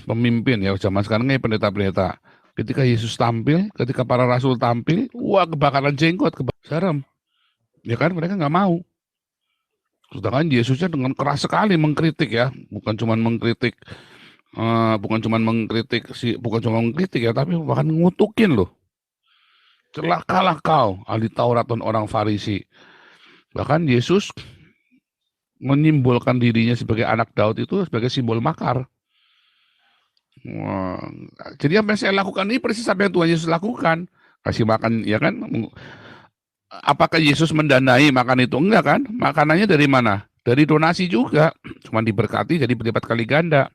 Pemimpin ya zaman sekarang kayak pendeta-pendeta. Ketika Yesus tampil, ketika para rasul tampil, wah kebakaran jenggot, serem. Ya kan mereka nggak mau. Sedangkan Yesusnya dengan keras sekali mengkritik ya, bukan cuma mengkritik ya, tapi bahkan ngutukin loh. Celakalah kau, ahli Taurat dan orang Farisi. Bahkan Yesus menyimbolkan dirinya sebagai anak Daud itu sebagai simbol makar. Wah, jadi apa yang saya lakukan ini persis apa yang Tuhan Yesus lakukan. Kasih makan, ya kan? Apakah Yesus mendanai makan itu? Enggak kan? Makanannya dari mana? Dari donasi juga. Cuma diberkati jadi berlipat kali ganda.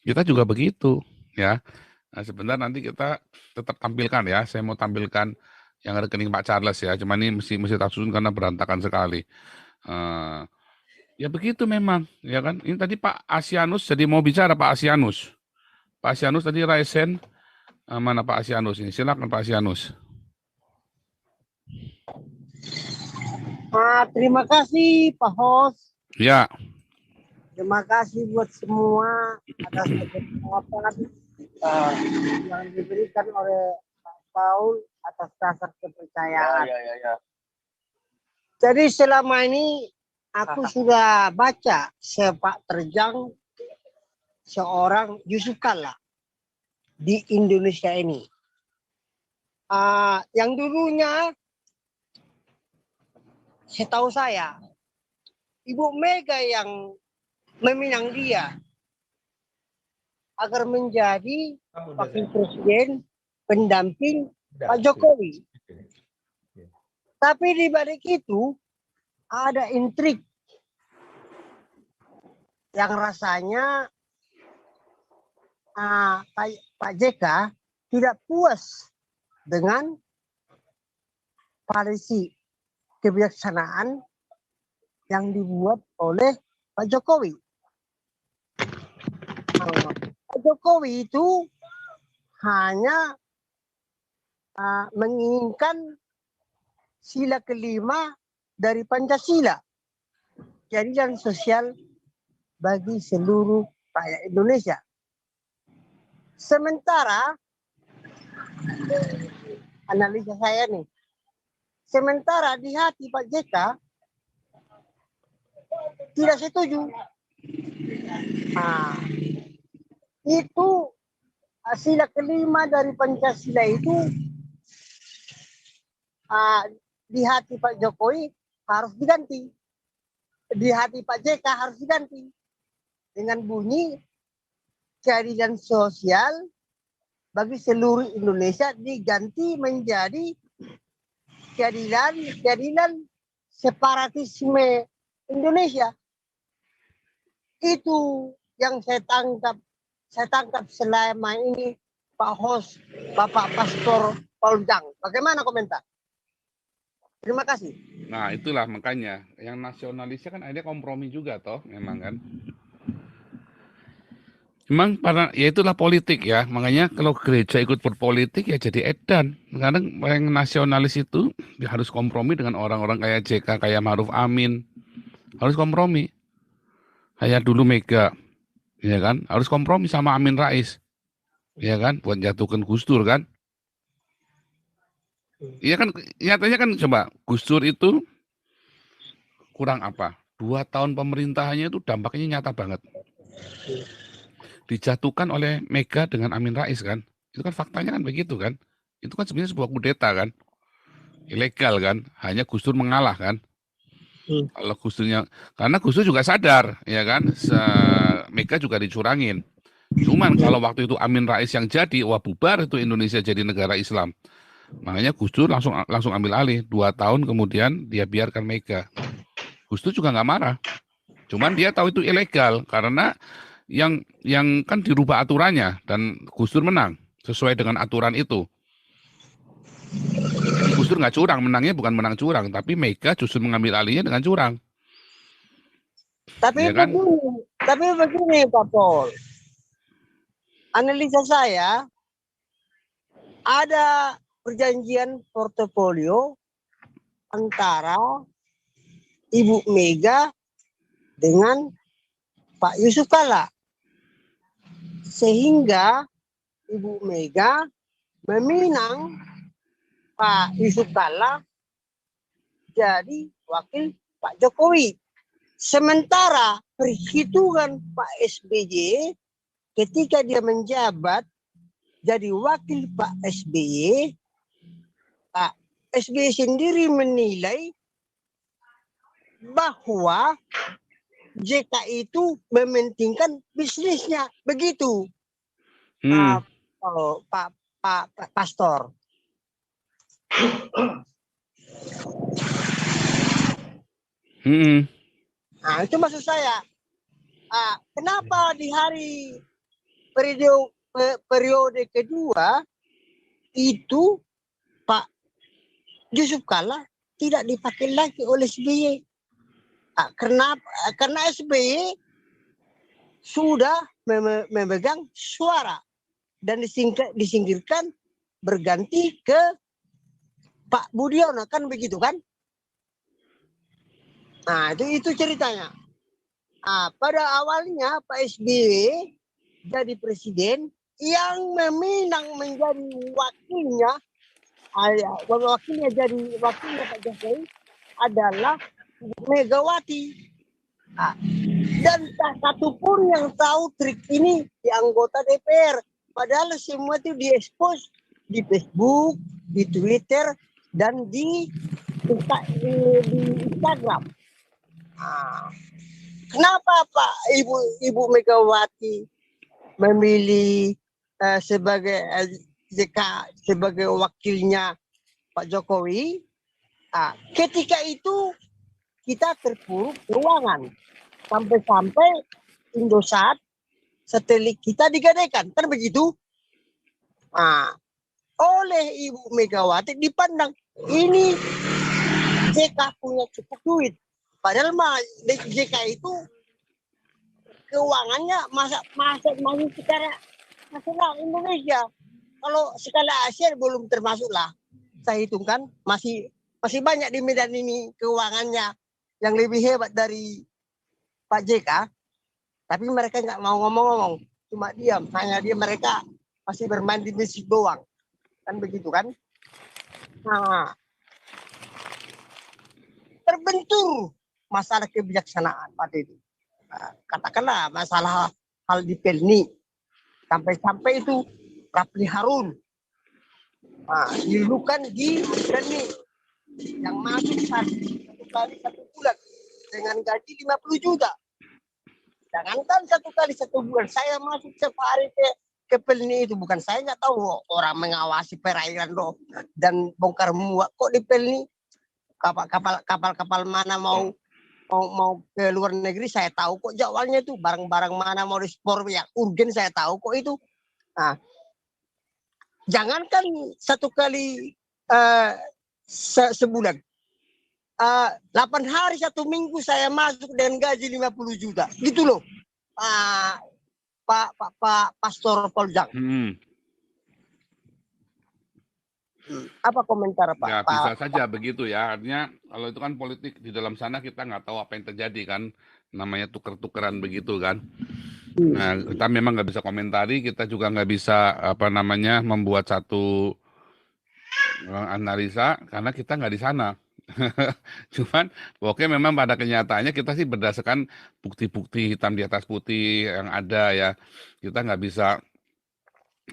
Kita juga begitu, ya. Nah, sebentar nanti kita tetap tampilkan ya. Saya mau tampilkan yang rekening Pak Charles ya. Cuma ini mesti tak susun karena berantakan sekali. Ya begitu memang, ya kan. Ini tadi Pak Asianus jadi mau bicara Pak Asianus. Pak Asianus tadi Raisen, mana Pak Asianus ini? Silakan Pak Asianus. Terima kasih Pak Host. Ya. Terima kasih buat semua atas kesempatan yang diberikan oleh Pak Paul atas dasar kepercayaan. Jadi selama ini aku sudah baca sepak terjang seorang Yusuf Kalla di Indonesia ini. Yang dulunya setahu saya Ibu Mega yang meminang dia agar menjadi wakil presiden pendamping Pak Jokowi. Tapi di balik itu ada intrik yang rasanya Pak JK tidak puas dengan polisi kebijaksanaan yang dibuat oleh Pak Jokowi. Pak Jokowi itu hanya menginginkan sila kelima dari Pancasila, keadilan sosial bagi seluruh rakyat Indonesia. Sementara analisa saya nih, sementara di hati Pak JK tidak setuju. Itu sila kelima dari Pancasila itu di hati Pak Jokowi harus diganti. Di hati Pak JK harus diganti. Dengan bunyi keadilan sosial bagi seluruh Indonesia diganti menjadi keadilan separatisme Indonesia. Itu yang saya tangkap selama ini Pak Host, Bapak Pastor Paul Jang. Bagaimana komentar? Terima kasih. Nah itulah makanya yang nasionalisnya kan akhirnya kompromi juga toh memang kan. Memang ya itulah politik ya, makanya kalau gereja ikut berpolitik ya jadi edan. Kadang yang nasionalis itu ya harus kompromi dengan orang-orang kayak JK, kayak Ma'ruf Amin, harus kompromi. Kayak dulu Mega, ya kan, harus kompromi sama Amin Rais, ya kan, buat jatuhkan Gus Dur kan. Iya kan, nyatanya kan coba Gus Dur itu kurang apa? 2 tahun pemerintahannya itu dampaknya nyata banget. Dijatuhkan oleh Mega dengan Amin Rais kan. Itu kan faktanya kan begitu kan. Itu kan sebenarnya sebuah kudeta kan. Ilegal kan. Hanya Gus Dur mengalah kan. Kalau Gus Durnya, karena Gus Dur juga sadar ya kan. Mega juga dicurangin. Cuman kalau waktu itu Amin Rais yang jadi, wah bubar itu Indonesia jadi negara Islam. Makanya Gus Dur langsung ambil alih. 2 tahun kemudian dia biarkan Mega. Gus Dur juga nggak marah. Cuman dia tahu itu ilegal karena yang kan dirubah aturannya dan Gus Dur menang. sesuai dengan aturan itu. Jadi Gus Dur nggak curang, menangnya bukan menang curang, tapi Mega justru mengambil alihnya dengan curang. Tapi Ya kan? begini Pak Pol. Analisa saya, ada perjanjian portofolio antara Ibu Mega dengan Pak Yusuf Kalla. Sehingga Ibu Mega meminang Pak Yusuf Kalla jadi wakil Pak Jokowi. Sementara perhitungan Pak SBY ketika dia menjabat jadi wakil Pak SBY sendiri menilai bahwa JK itu mementingkan bisnisnya, begitu. Pak Pastor. Nah, itu maksud saya. Kenapa di hari periode kedua itu Pak Yusuf Kalla tidak dipakai lagi oleh SBY? Karena SBY sudah memegang suara dan disingkirkan berganti ke Pak Budiono, kan begitu kan? Nah, itu ceritanya. Pada awalnya Pak SBY jadi presiden, yang meminang menjadi wakilnya, jadi wakilnya Pak Jokowi adalah Megawati. Dan tak satu pun yang tahu trik ini di anggota DPR. Padahal semua itu diekspos di Facebook, di Twitter, dan di Instagram. Kenapa Pak Ibu Megawati memilih sebagai JK sebagai wakilnya Pak Jokowi? Ketika itu kita terpuruk keuangan sampai Indosat satelit kita digadaikan, kan begitu? Oleh Ibu Megawati dipandang ini JK punya cukup duit. Padahal JK itu keuangannya masih secara nasional Indonesia. Kalau skala Asia belum termasuk lah. Saya hitungkan masih banyak di Medan ini keuangannya yang lebih hebat dari Pak JK. Tapi mereka nggak mau ngomong-ngomong, cuma diam. Hanya mereka masih bermain di musik doang. Kan begitu kan? Terbentur masalah kebijaksanaan pada itu. Katakanlah masalah hal di Pelni. Sampai itu Rapli Harun. Dilukan di Pelni. Yang masuk satu kali 1 bulan. Dengan gaji 50 juta. Jangankan 1 kali 1 bulan. Saya masuk setiap hari ke Pelni itu. Bukan saya nggak tahu orang mengawasi perairan loh. Dan bongkar muat kok di Pelni. Kapal mana mau ke luar negeri saya tahu kok jadwalnya itu, barang-barang mana mau diekspor yang urgen saya tahu kok itu. Jangankan 1 kali sebulan, 8 hari 1 minggu saya masuk dengan gaji 50 juta gitu loh, Pak Pastor Poljang. Apa komentar Pak? Ya bisa saja begitu ya. Artinya kalau itu kan politik, di dalam sana kita nggak tahu apa yang terjadi kan. Namanya tuker-tukeran begitu kan. Nah kita memang nggak bisa komentari. Kita juga nggak bisa membuat satu analisa karena kita nggak di sana. Cuman oke, memang pada kenyataannya kita sih berdasarkan bukti-bukti hitam di atas putih yang ada ya. Kita nggak bisa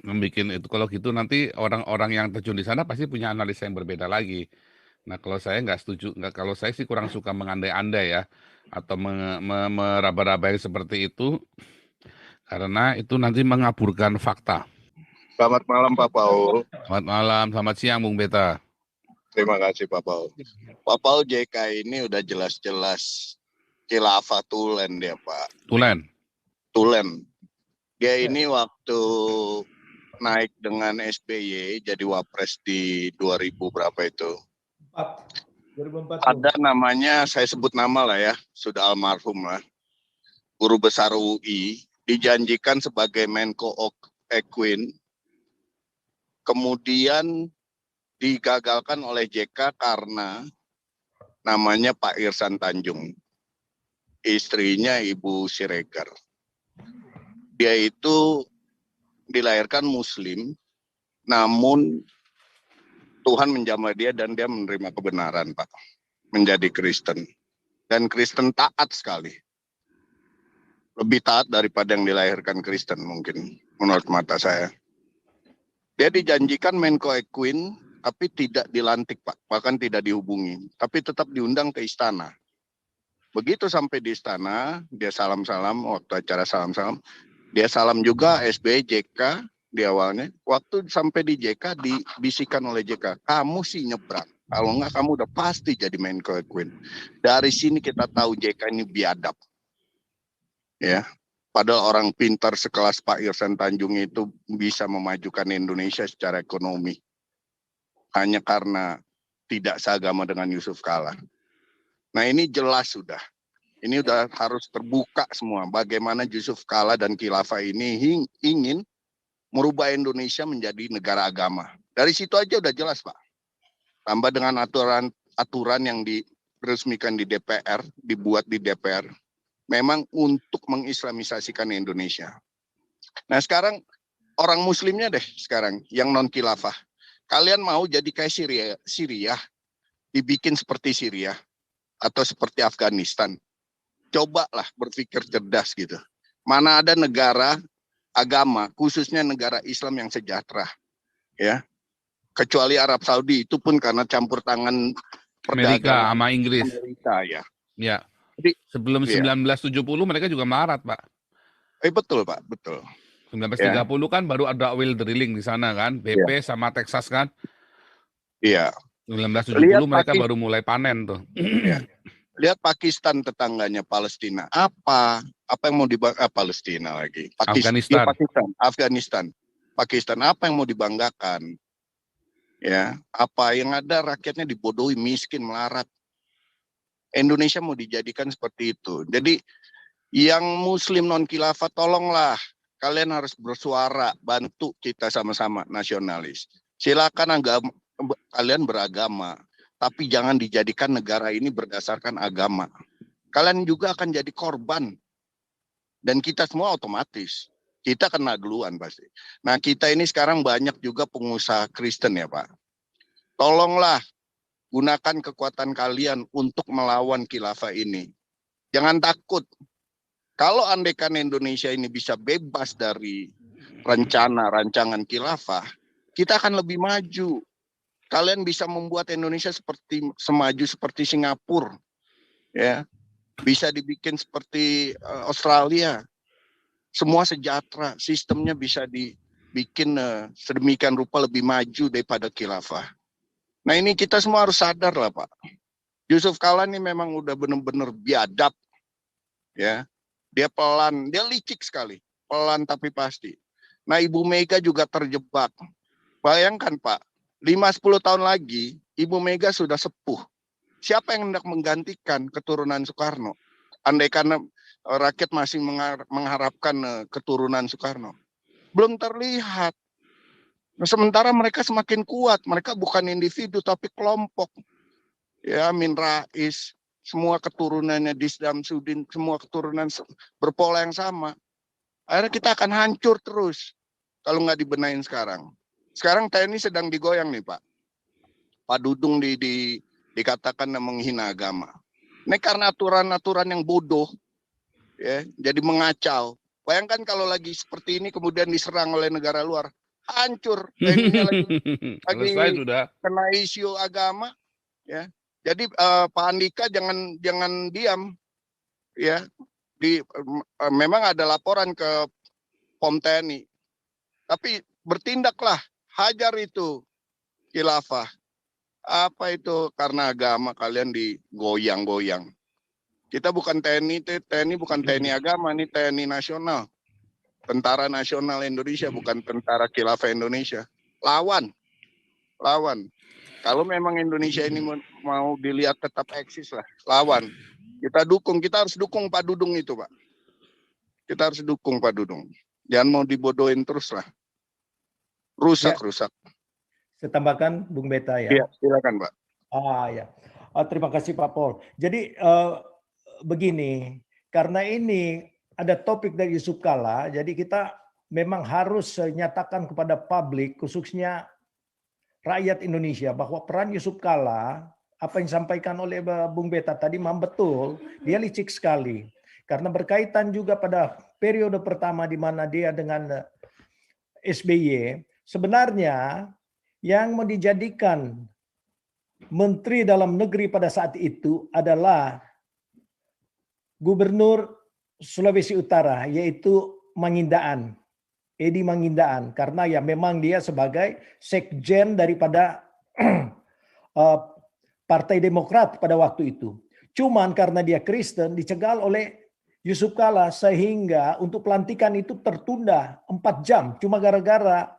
membuat itu. Kalau gitu nanti orang-orang yang terjun di sana pasti punya analisa yang berbeda lagi. Nah kalau saya nggak setuju, kalau saya sih kurang suka mengandai-andai ya, atau meraba-raba yang seperti itu, karena itu nanti mengaburkan fakta. Selamat malam Pak Paul. Selamat malam, selamat siang Bung Beta. Terima kasih Pak Paul. Pak Paul, JK ini udah jelas-jelas khilafah tulen dia Pak. Tulen. Dia ini waktu naik dengan SBY jadi wapres di 2000 berapa itu. 2004. Ada namanya, saya sebut nama lah ya, sudah almarhum lah. Guru besar UI, dijanjikan sebagai Menko Equin, kemudian digagalkan oleh JK karena namanya Pak Irsan Tanjung. Istrinya Ibu Siregar. Dia itu dilahirkan Muslim, namun Tuhan menjamah dia dan dia menerima kebenaran, Pak. Menjadi Kristen. Dan Kristen taat sekali. Lebih taat daripada yang dilahirkan Kristen mungkin, menurut mata saya. Dia dijanjikan Menko Equin, tapi tidak dilantik, Pak. Bahkan tidak dihubungi. Tapi tetap diundang ke istana. Begitu sampai di istana, dia salam-salam, waktu acara salam-salam, dia salam juga SBY, JK di awalnya. Waktu sampai di JK, dibisikan oleh JK, kamu sih nyebrang. Kalau enggak, kamu udah pasti jadi Menko Equin. Dari sini kita tahu JK ini biadab. Ya, padahal orang pintar sekelas Pak Irsan Tanjung itu bisa memajukan Indonesia secara ekonomi. Hanya karena tidak seagama dengan Yusuf Kala. Nah ini jelas sudah. Ini udah harus terbuka semua. Bagaimana Yusuf Kala dan Khilafah ini ingin merubah Indonesia menjadi negara agama. Dari situ aja udah jelas, Pak. Tambah dengan aturan yang diresmikan di DPR, dibuat di DPR. Memang untuk mengislamisasikan Indonesia. Nah sekarang orang muslimnya deh sekarang yang non-khilafah. Kalian mau jadi kayak Syria, dibikin seperti Syria atau seperti Afghanistan. Cobalah berpikir cerdas gitu. Mana ada negara agama, khususnya negara Islam yang sejahtera, ya. Kecuali Arab Saudi, itu pun karena campur tangan Amerika perdagangan sama Inggris. Amerika, ya. Ya. Jadi, sebelum iya. 1970 mereka juga marat, Pak. Betul, Pak, betul. 1930 kan baru ada oil drilling di sana kan, BP sama Texas kan. Iya. 1970 mereka baru mulai panen tuh. Ya. Lihat Pakistan tetangganya Palestina. Apa yang mau dibanggakan Palestina lagi? Afghanistan. Afghanistan. Pakistan apa yang mau dibanggakan? Ya, apa yang ada rakyatnya dibodohi, miskin, melarat. Indonesia mau dijadikan seperti itu. Jadi yang muslim non khilafah tolonglah kalian harus bersuara, bantu kita sama-sama nasionalis. Silakan kalian beragama, tapi jangan dijadikan negara ini berdasarkan agama. Kalian juga akan jadi korban. Dan kita semua otomatis. Kita kena duluan pasti. Nah kita ini sekarang banyak juga pengusaha Kristen ya Pak. Tolonglah gunakan kekuatan kalian untuk melawan khilafah ini. Jangan takut. Kalau andaikan Indonesia ini bisa bebas dari rancangan khilafah, kita akan lebih maju. Kalian bisa membuat Indonesia semaju seperti Singapura, ya, bisa dibikin seperti Australia, semua sejahtera, sistemnya bisa dibikin sedemikian rupa lebih maju daripada khilafah. Nah ini kita semua harus sadar lah Pak. Yusuf Kala ini memang udah benar-benar biadab, ya, dia pelan, dia licik sekali, pelan tapi pasti. Nah Ibu Mega juga terjebak. Bayangkan Pak. 5-10 tahun lagi, Ibu Mega sudah sepuh. Siapa yang hendak menggantikan keturunan Soekarno? Andai karena rakyat masih mengharapkan keturunan Soekarno. Belum terlihat. Nah, sementara mereka semakin kuat. Mereka bukan individu, tapi kelompok. Ya, Amin Rais, semua keturunannya di Samsudin, semua keturunan berpola yang sama. Akhirnya kita akan hancur terus kalau nggak dibenahin sekarang. Sekarang TNI sedang digoyang nih Pak. Pak Dudung dikatakan menghina agama. Ini karena aturan-aturan yang bodoh, ya, jadi mengacau. Bayangkan kalau lagi seperti ini kemudian diserang oleh negara luar, hancur. TNI-nya lagi kena isu agama, ya. Jadi Pak Andika jangan diam, ya. Memang ada laporan ke POM TNI, tapi bertindaklah. Hajar itu khilafah. Apa itu karena agama kalian digoyang-goyang. Kita bukan TNI bukan TNI agama, ini TNI nasional. Tentara Nasional Indonesia, bukan Tentara Khilafah Indonesia. Lawan. Kalau memang Indonesia ini mau dilihat tetap eksis lah, lawan. Kita dukung, kita harus dukung Pak Dudung itu, Pak. Kita harus dukung Pak Dudung. Jangan mau dibodohin terus lah. Rusak. Saya tambahkan Bung Beta ya. Iya, silakan Pak. Ya. Terima kasih Pak Paul. Jadi begini, karena ini ada topik dari Yusuf Kalla, jadi kita memang harus nyatakan kepada publik, khususnya rakyat Indonesia, bahwa peran Yusuf Kalla, apa yang disampaikan oleh Bung Beta tadi memang betul, dia licik sekali. Karena berkaitan juga pada periode pertama di mana dia dengan SBY, sebenarnya yang mau dijadikan Menteri Dalam Negeri pada saat itu adalah Gubernur Sulawesi Utara, yaitu Mangindaan, Edi Mangindaan, karena ya memang dia sebagai sekjen daripada Partai Demokrat pada waktu itu. Cuman karena dia Kristen dicegal oleh Yusuf Kalla sehingga untuk pelantikan itu tertunda 4 jam cuma gara-gara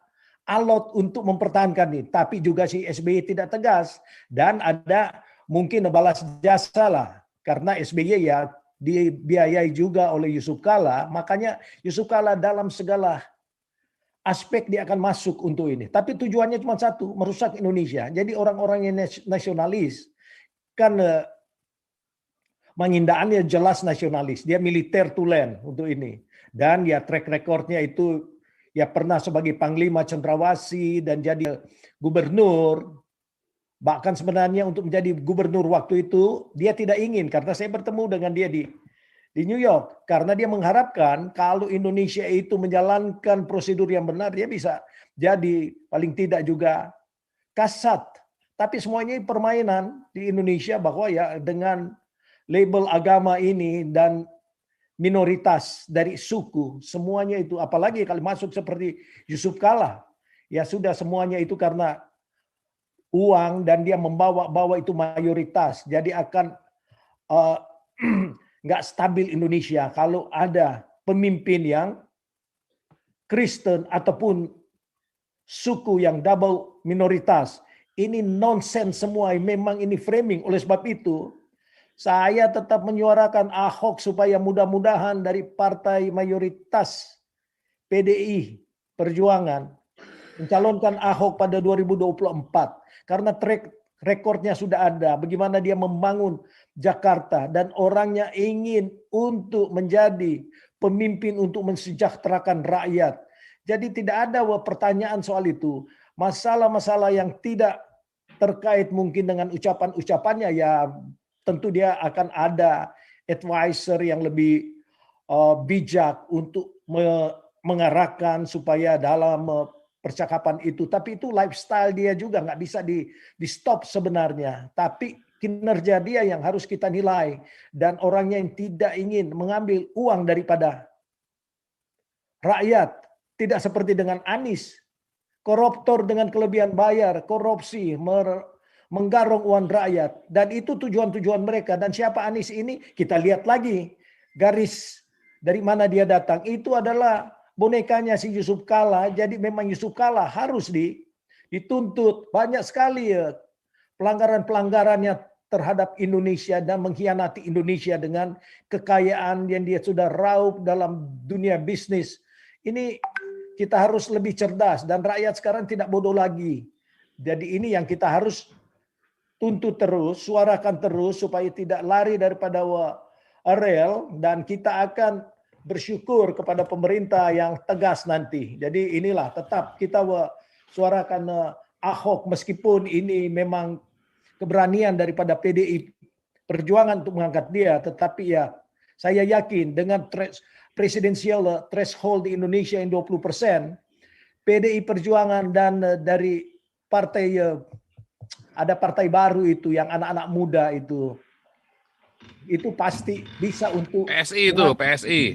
alot untuk mempertahankan ini. Tapi juga si SBY tidak tegas dan ada mungkin balas jasa lah karena SBY ya dibiayai juga oleh Yusuf Kalla, makanya Yusuf Kalla dalam segala aspek dia akan masuk untuk ini. Tapi tujuannya cuma satu, merusak Indonesia. Jadi orang-orang yang nasionalis kan Mangindaan ya jelas nasionalis, dia militer tulen untuk ini. Dan ya track recordnya itu ya pernah sebagai Panglima Cendrawasih dan jadi gubernur. Bahkan sebenarnya untuk menjadi gubernur waktu itu dia tidak ingin, karena saya bertemu dengan dia di New York. Karena dia mengharapkan kalau Indonesia itu menjalankan prosedur yang benar, dia bisa jadi paling tidak juga kasat. Tapi semuanya permainan di Indonesia bahwa ya dengan label agama ini dan minoritas dari suku, semuanya itu, apalagi kalau masuk seperti Yusuf Kalla, ya sudah semuanya itu karena uang dan dia membawa itu mayoritas. Jadi akan nggak stabil Indonesia kalau ada pemimpin yang Kristen ataupun suku yang double minoritas. Ini nonsens semua, memang ini framing. Oleh sebab itu, saya tetap menyuarakan Ahok supaya mudah-mudahan dari partai mayoritas PDI Perjuangan mencalonkan Ahok pada 2024. Karena track rekornya sudah ada, bagaimana dia membangun Jakarta dan orangnya ingin untuk menjadi pemimpin untuk mensejahterakan rakyat. Jadi tidak ada pertanyaan soal itu. Masalah-masalah yang tidak terkait mungkin dengan ucapan-ucapannya ya tentu dia akan ada advisor yang lebih bijak untuk mengarahkan supaya dalam percakapan itu. Tapi itu lifestyle dia juga nggak bisa di stop sebenarnya. Tapi kinerja dia yang harus kita nilai. Dan orangnya yang tidak ingin mengambil uang daripada rakyat. Tidak seperti dengan Anies. Koruptor dengan kelebihan bayar, korupsi, menggarong uang rakyat. Dan itu tujuan-tujuan mereka. Dan siapa Anies ini? Kita lihat lagi. Garis dari mana dia datang. Itu adalah bonekanya si Yusuf Kalla. Jadi memang Yusuf Kalla harus dituntut. Banyak sekali ya pelanggaran-pelanggarannya terhadap Indonesia dan mengkhianati Indonesia dengan kekayaan yang dia sudah raup dalam dunia bisnis. Ini kita harus lebih cerdas dan rakyat sekarang tidak bodoh lagi. Jadi ini yang kita harus tuntut terus, suarakan terus supaya tidak lari daripada rel dan kita akan bersyukur kepada pemerintah yang tegas nanti. Jadi inilah tetap kita suarakan Ahok meskipun ini memang keberanian daripada PDI Perjuangan untuk mengangkat dia, tetapi ya saya yakin dengan presidensial threshold di Indonesia yang 20%, PDI Perjuangan dan dari partai ada partai baru itu yang anak-anak muda itu pasti bisa untuk PSI itu,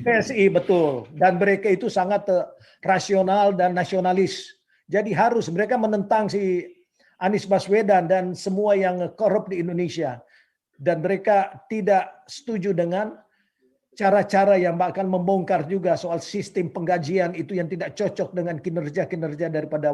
PSI betul, dan mereka itu sangat rasional dan nasionalis. Jadi harus mereka menentang si Anies Baswedan dan semua yang korup di Indonesia, dan mereka tidak setuju dengan cara-cara yang akan membongkar juga soal sistem penggajian itu yang tidak cocok dengan kinerja-kinerja daripada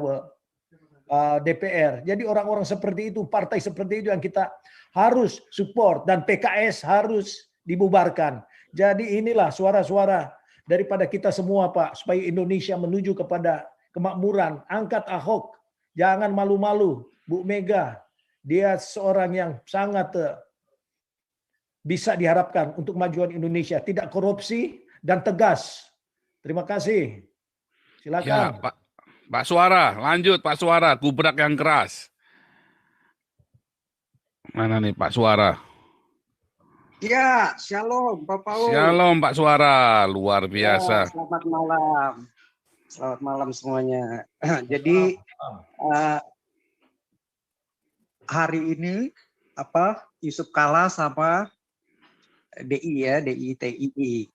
DPR. Jadi orang-orang seperti itu, partai seperti itu yang kita harus support, dan PKS harus dibubarkan. Jadi inilah suara-suara daripada kita semua, Pak, supaya Indonesia menuju kepada kemakmuran. Angkat Ahok, jangan malu-malu. Bu Mega, dia seorang yang sangat bisa diharapkan untuk kemajuan Indonesia, tidak korupsi dan tegas. Terima kasih. Ya, Silakan. Pak Suara, lanjut Pak Suara, gubrak yang keras. Mana nih Pak Suara? Ya, shalom Pak Paul. Shalom Pak Suara, luar Ya, biasa. selamat malam. Selamat malam semuanya. Jadi hari ini Yusuf Kalla sama DI ya, DI TII.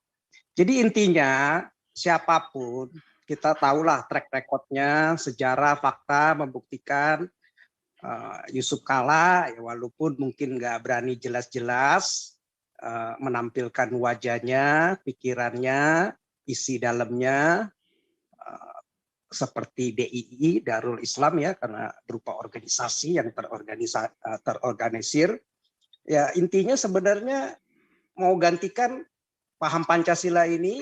Jadi intinya siapapun kita tahulah track recordnya, sejarah, fakta membuktikan Yusuf Kalla ya, walaupun mungkin nggak berani jelas-jelas menampilkan wajahnya, pikirannya, isi dalamnya seperti DII, Darul Islam ya, karena berupa organisasi yang terorganisir. Ya intinya sebenarnya mau gantikan paham Pancasila ini,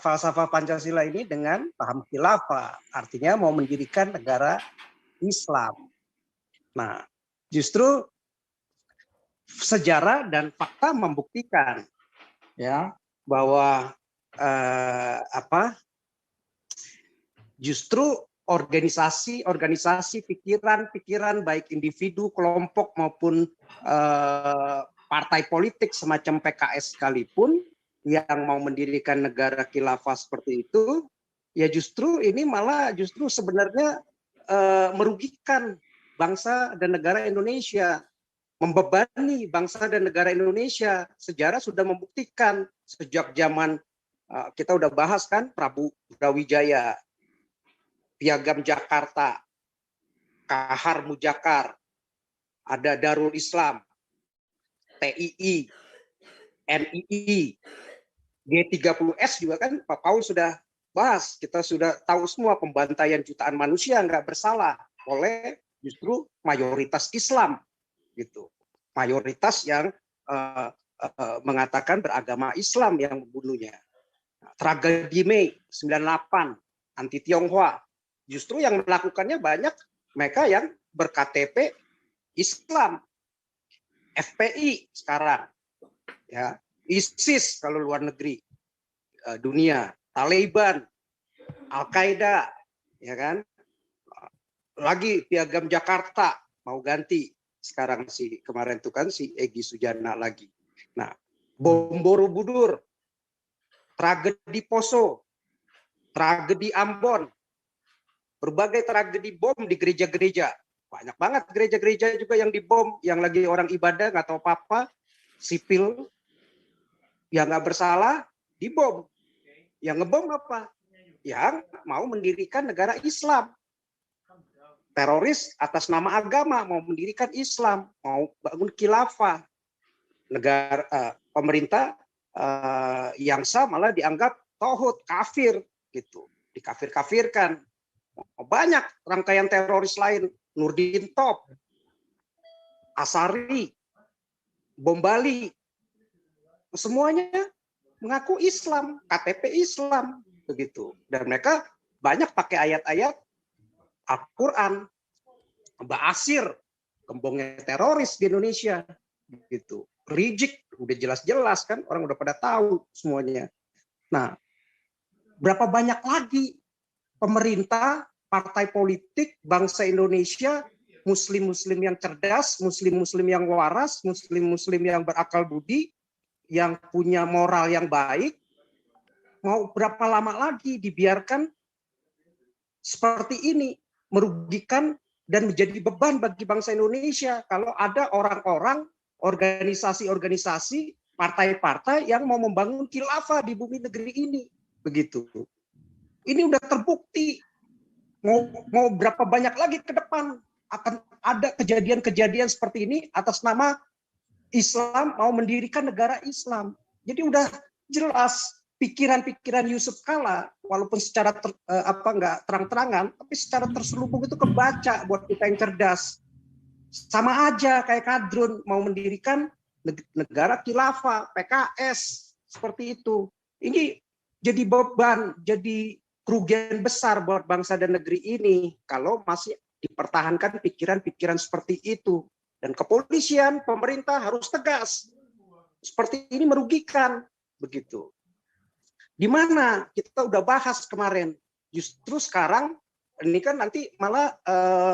falsafah Pancasila ini dengan paham khilafah. Artinya mau mendirikan negara Islam. Nah, justru sejarah dan fakta membuktikan ya bahwa justru organisasi pikiran baik individu, kelompok maupun partai politik semacam PKS sekalipun yang mau mendirikan negara khilafah seperti itu, ya justru ini malah justru sebenarnya merugikan bangsa dan negara Indonesia, membebani bangsa dan negara Indonesia. Sejarah sudah membuktikan sejak zaman kita udah bahas kan, Prabu Brawijaya, Piagam Jakarta, Kahar Mujakar, ada Darul Islam, TII, NII, G30S juga kan Pak Paul sudah bahas. Kita sudah tahu semua pembantaian jutaan manusia nggak bersalah oleh justru mayoritas Islam gitu. Mayoritas yang mengatakan beragama Islam yang membunuhnya. Tragedi Mei 98 anti Tionghoa, justru yang melakukannya banyak mereka yang berKTP Islam. FPI sekarang ya, ISIS kalau luar negeri, dunia, Taliban, Al-Qaeda, ya kan, lagi Piagam Jakarta mau ganti sekarang, kemarin itu kan si Egy Sujana lagi. Nah, bom Borobudur, tragedi Poso, tragedi Ambon, berbagai tragedi bom di gereja-gereja. Banyak banget gereja-gereja juga yang dibom, yang lagi orang ibadah nggak tahu apa-apa, sipil yang nggak bersalah dibom. Yang ngebom apa? Yang mau mendirikan negara Islam. Teroris atas nama agama mau mendirikan Islam, mau bangun khilafah. Negara pemerintah yang sah malah dianggap tauhid, kafir gitu, dikafir-kafirkan. Banyak rangkaian teroris lain, Nurdin Top, Asari, bom Bali, semuanya mengaku Islam, KTP Islam begitu. Dan mereka banyak pakai ayat-ayat Al-Quran. Mbak Asir, gembongnya teroris di Indonesia gitu. Rizik udah jelas-jelas kan, orang udah pada tahu semuanya. Nah, berapa banyak lagi pemerintah, partai politik, bangsa Indonesia, muslim-muslim yang cerdas, muslim-muslim yang waras, muslim-muslim yang berakal budi, yang punya moral yang baik, mau berapa lama lagi dibiarkan seperti ini, merugikan dan menjadi beban bagi bangsa Indonesia kalau ada orang-orang, organisasi-organisasi, partai-partai yang mau membangun khilafah di bumi negeri ini, begitu. Ini udah terbukti. Mau berapa banyak lagi ke depan akan ada kejadian-kejadian seperti ini atas nama Islam mau mendirikan negara Islam. Jadi udah jelas pikiran-pikiran Yusuf Kala, walaupun secara nggak terang-terangan, tapi secara terselubung itu kebaca buat kita yang cerdas. Sama aja kayak Kadrun mau mendirikan negara khilafah, PKS, seperti itu. Ini jadi beban, jadi kerugian besar buat bangsa dan negeri ini kalau masih dipertahankan pikiran-pikiran seperti itu. Dan kepolisian, pemerintah harus tegas. Seperti ini merugikan, begitu. Di mana kita udah bahas kemarin, justru sekarang ini kan nanti malah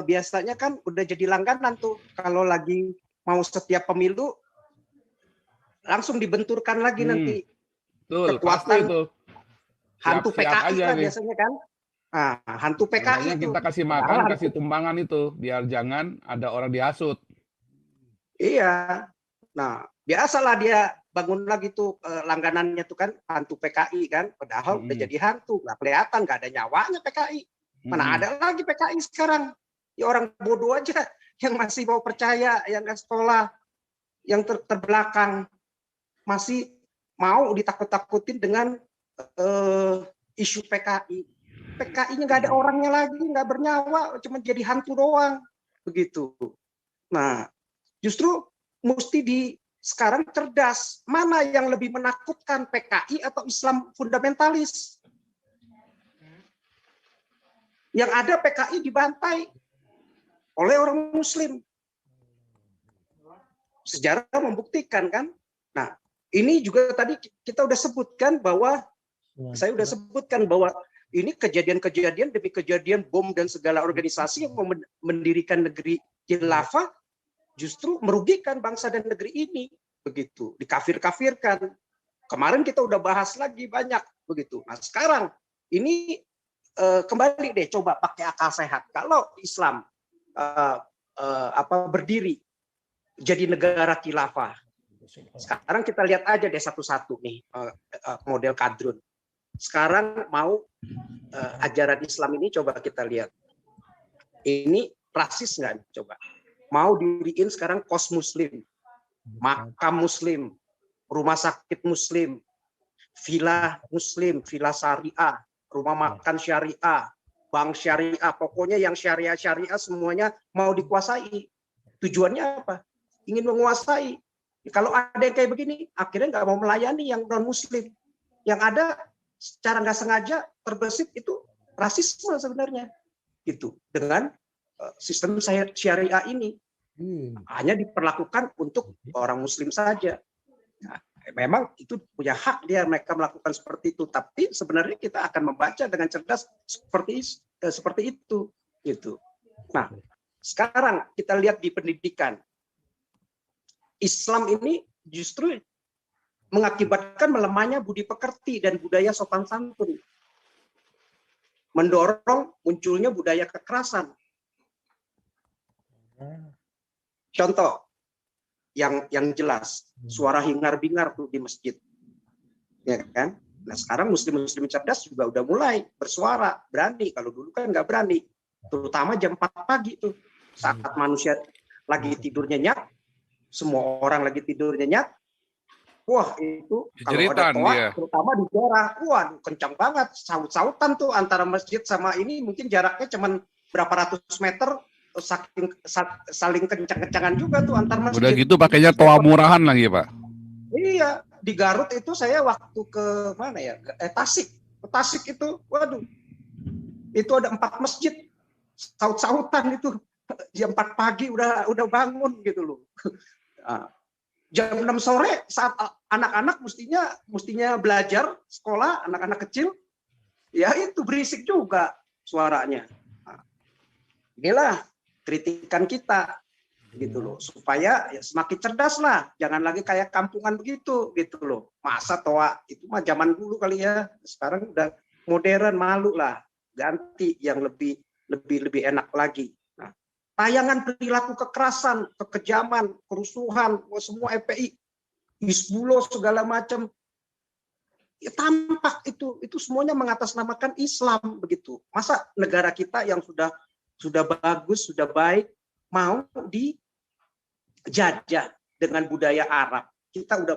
biasanya kan udah jadi langganan tuh kalau lagi mau setiap pemilu langsung dibenturkan lagi nanti kekuatan itu. Hantu Siap-siap PKI aja kan nih. biasanya kan. Nah, hantu PKI Makanya itu. kita kasih makan, kasih tumpangan itu biar jangan ada orang dihasut. Iya. Nah, biasalah dia bangun lagi tuh langganannya tuh kan hantu PKI kan. Padahal udah jadi hantu, nggak kelihatan, nggak ada nyawanya PKI. Mana ada lagi PKI sekarang? Ya orang bodoh aja yang masih mau percaya, yang nggak sekolah, yang terbelakang masih mau ditakut-takutin dengan isu PKI. PKI-nya nggak ada orangnya lagi, nggak bernyawa, cuma jadi hantu doang, begitu. Nah, justru mesti sekarang cerdas. Mana yang lebih menakutkan, PKI atau Islam fundamentalis? Yang ada PKI dibantai oleh orang Muslim. Sejarah membuktikan kan. Nah, ini juga tadi kita udah sebutkan bahwa saya udah sebutkan bahwa ini kejadian-kejadian demi kejadian bom dan segala organisasi yang mendirikan negeri khilafah justru merugikan bangsa dan negeri ini, begitu, dikafir-kafirkan. Kemarin kita udah bahas lagi banyak, begitu. Nah sekarang ini kembali deh, coba pakai akal sehat. Kalau Islam berdiri jadi negara khilafah, sekarang kita lihat aja deh satu-satu nih model Kadrun. Sekarang mau ajaran Islam ini coba kita lihat. Ini rasis nggak? Coba. Mau diriin sekarang kos Muslim, makam Muslim, rumah sakit Muslim, villa Muslim, villa syariah, rumah makan syariah, bank syariah, pokoknya yang syariah-syariah semuanya mau dikuasai. Tujuannya apa? Ingin menguasai. Kalau ada yang kayak begini, akhirnya nggak mau melayani yang non-Muslim. Yang ada secara nggak sengaja terbesit itu rasisme sebenarnya, gitu. Dengan sistem syariah ini hanya diperlakukan untuk orang Muslim saja. Nah, memang itu punya hak dia mereka melakukan seperti itu, tapi sebenarnya kita akan membaca dengan cerdas seperti itu, gitu. Nah, sekarang kita lihat di pendidikan, Islam ini justru mengakibatkan melemahnya budi pekerti dan budaya sopan santun, mendorong munculnya budaya kekerasan. Contoh yang jelas, suara hingar-bingar tuh di masjid, ya kan? Nah sekarang muslim-muslim cerdas juga udah mulai bersuara, berani. Kalau dulu kan nggak berani, terutama jam 4 pagi tuh, saat manusia lagi tidur nyenyak, semua orang lagi tidur nyenyak. Wah itu kalau ada toa, terutama di daerah, wah kencang banget, saut-sautan tuh antara masjid sama ini, mungkin jaraknya cuman berapa ratus meter, saling kencang-kencangan juga tuh antar masjid. Udah gitu pakainya toa murahan lagi Pak. Iya, di Garut itu saya waktu ke mana ya, Tasik itu, waduh, itu ada 4 masjid, saut-sautan itu, jam 4 pagi udah bangun gitu loh. Jam 6 sore saat anak-anak mestinya belajar sekolah, anak-anak kecil, ya itu berisik juga suaranya. Nah, inilah kritikan kita, gitu loh, supaya ya semakin cerdas lah, jangan lagi kayak kampungan begitu, gitu loh. Masa toa itu mah zaman dulu kali ya, sekarang udah modern, malu lah, ganti yang lebih enak lagi. Tayangan perilaku kekerasan, kekejaman, kerusuhan, semua FPI, Hizbullah segala macam, ya, tampak itu semuanya mengatasnamakan Islam begitu. Masa negara kita yang sudah bagus, sudah baik, mau dijajah dengan budaya Arab? Kita udah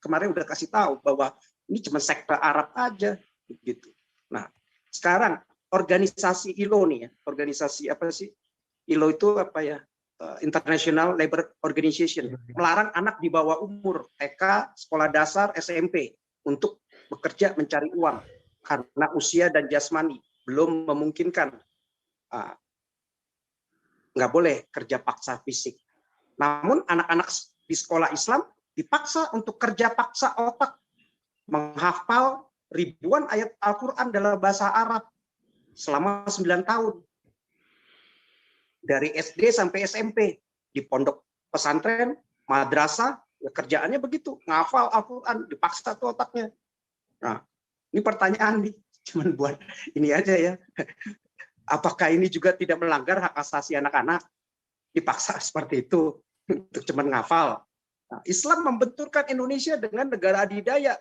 kemarin udah kasih tahu bahwa ini cuma sekte Arab aja gitu. Nah, sekarang organisasi ILO nih ya, organisasi apa sih? ILO itu apa ya? International Labour Organization melarang anak di bawah umur TK, sekolah dasar, SMP untuk bekerja mencari uang karena usia dan jasmani belum memungkinkan. Nggak boleh kerja paksa fisik. Namun anak-anak di sekolah Islam dipaksa untuk kerja paksa otak, menghafal ribuan ayat Al-Quran dalam bahasa Arab selama 9 tahun. Dari SD sampai SMP, di pondok pesantren, madrasah, ya kerjaannya begitu, ngafal Al-Quran, dipaksa tuh otaknya. Nah, ini pertanyaan nih, cuman buat ini aja ya. Apakah ini juga tidak melanggar hak asasi anak-anak? Dipaksa seperti itu, untuk cuman ngafal. Nah, Islam membenturkan Indonesia dengan negara adidaya,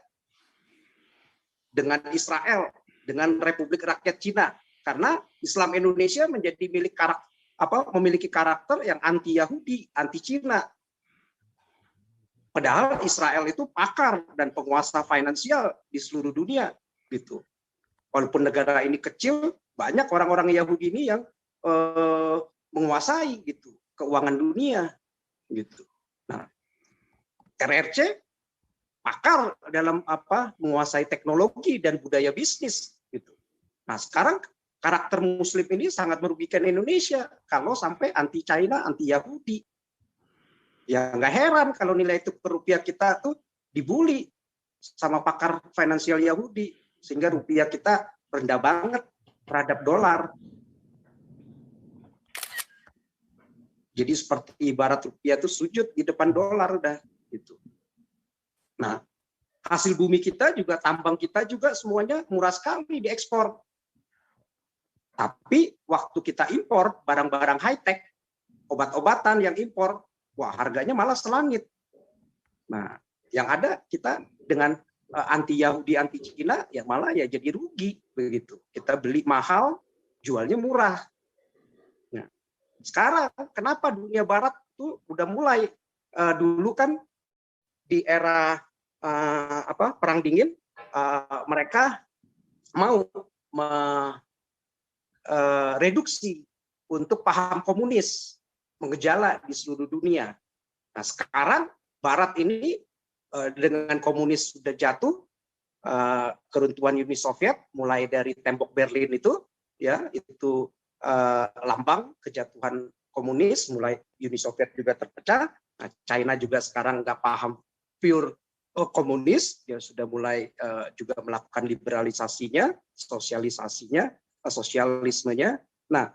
dengan Israel, dengan Republik Rakyat Cina, karena Islam Indonesia menjadi memiliki karakter yang anti Yahudi, anti Cina. Padahal Israel itu pakar dan penguasa finansial di seluruh dunia, gitu. Walaupun negara ini kecil, banyak orang-orang Yahudi ini yang menguasai gitu keuangan dunia, gitu. Nah, RRC pakar dalam menguasai teknologi dan budaya bisnis, gitu. Nah, sekarang karakter Muslim ini sangat merugikan Indonesia kalau sampai anti China, anti Yahudi. Ya nggak heran kalau nilai tukar rupiah kita tuh dibully sama pakar finansial Yahudi, sehingga rupiah kita rendah banget terhadap dolar. Jadi seperti ibarat rupiah itu sujud di depan dolar udah gitu. Nah, hasil bumi kita juga, tambang kita juga semuanya murah sekali diekspor. Tapi waktu kita impor barang-barang high-tech, obat-obatan yang impor, wah harganya malah selangit. Nah, yang ada kita dengan anti Yahudi, anti Cina, ya malah ya jadi rugi begitu. Kita beli mahal, jualnya murah. Nah, sekarang kenapa dunia Barat tuh udah mulai dulu kan di era Perang Dingin, mereka mau reduksi untuk paham komunis mengejala di seluruh dunia. Nah, sekarang Barat ini dengan komunis sudah jatuh, keruntuhan Uni Soviet mulai dari tembok Berlin itu, ya itu lambang kejatuhan komunis, mulai Uni Soviet juga terpecah. Nah, China juga sekarang nggak paham pure komunis, dia sudah mulai juga melakukan liberalisasinya, sosialismenya. Nah,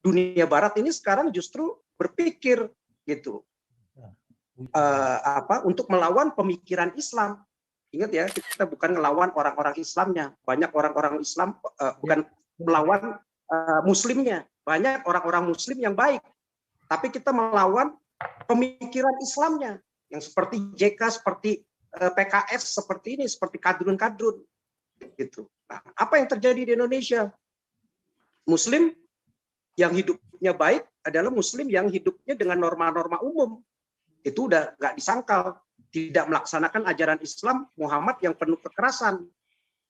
dunia Barat ini sekarang justru berpikir gitu untuk melawan pemikiran Islam. Ingat ya, kita bukan melawan orang-orang Islamnya. Banyak orang-orang Islam bukan melawan Muslimnya. Banyak orang-orang Muslim yang baik, tapi kita melawan pemikiran Islamnya yang seperti JK, seperti PKS, seperti ini, seperti kadrun-kadrun gitu. Nah, apa yang terjadi di Indonesia? Muslim yang hidupnya baik adalah Muslim yang hidupnya dengan norma-norma umum. Itu udah nggak disangkal, tidak melaksanakan ajaran Islam Muhammad yang penuh kekerasan,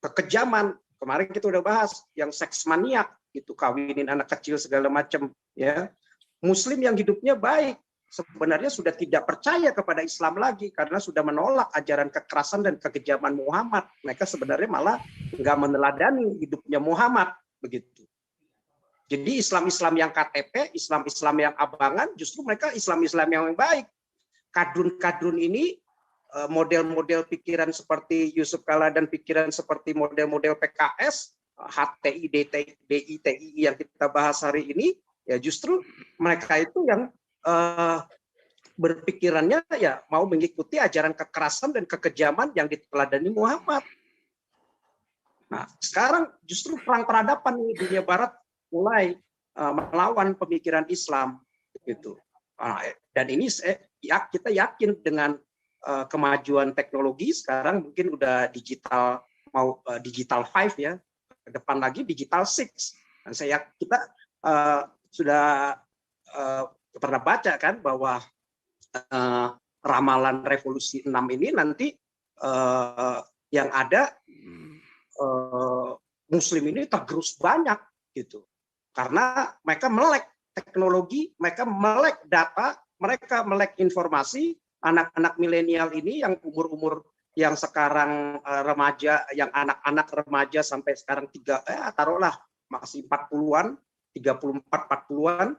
kekejaman. Kemarin kita udah bahas yang seks maniak, gitu, kawinin anak kecil segala macam. Ya, Muslim yang hidupnya baik sebenarnya sudah tidak percaya kepada Islam lagi karena sudah menolak ajaran kekerasan dan kekejaman Muhammad. Mereka sebenarnya malah nggak meneladani hidupnya Muhammad, begitu. Jadi Islam-Islam yang KTP, Islam-Islam yang abangan, justru mereka Islam-Islam yang baik. Kadrun-kadrun ini, model-model pikiran seperti Yusuf Kala dan pikiran seperti model-model PKS, HTI, DITI yang kita bahas hari ini, ya justru mereka itu yang berpikirannya ya mau mengikuti ajaran kekerasan dan kekejaman yang diteladani Muhammad. Nah, sekarang justru perang peradaban di dunia Barat mulai melawan pemikiran Islam, gitu. Dan ini kita yakin dengan kemajuan teknologi sekarang mungkin udah digital, mau digital 5 ya, ke depan lagi digital 6. Dan kita sudah pernah baca kan bahwa ramalan revolusi 6 ini nanti yang ada Muslim ini tergerus banyak gitu, karena mereka melek teknologi, mereka melek data, mereka melek informasi. Anak-anak milenial ini yang umur-umur yang sekarang remaja, yang anak-anak remaja sampai sekarang taruhlah masih 40-an, 34, 40-an,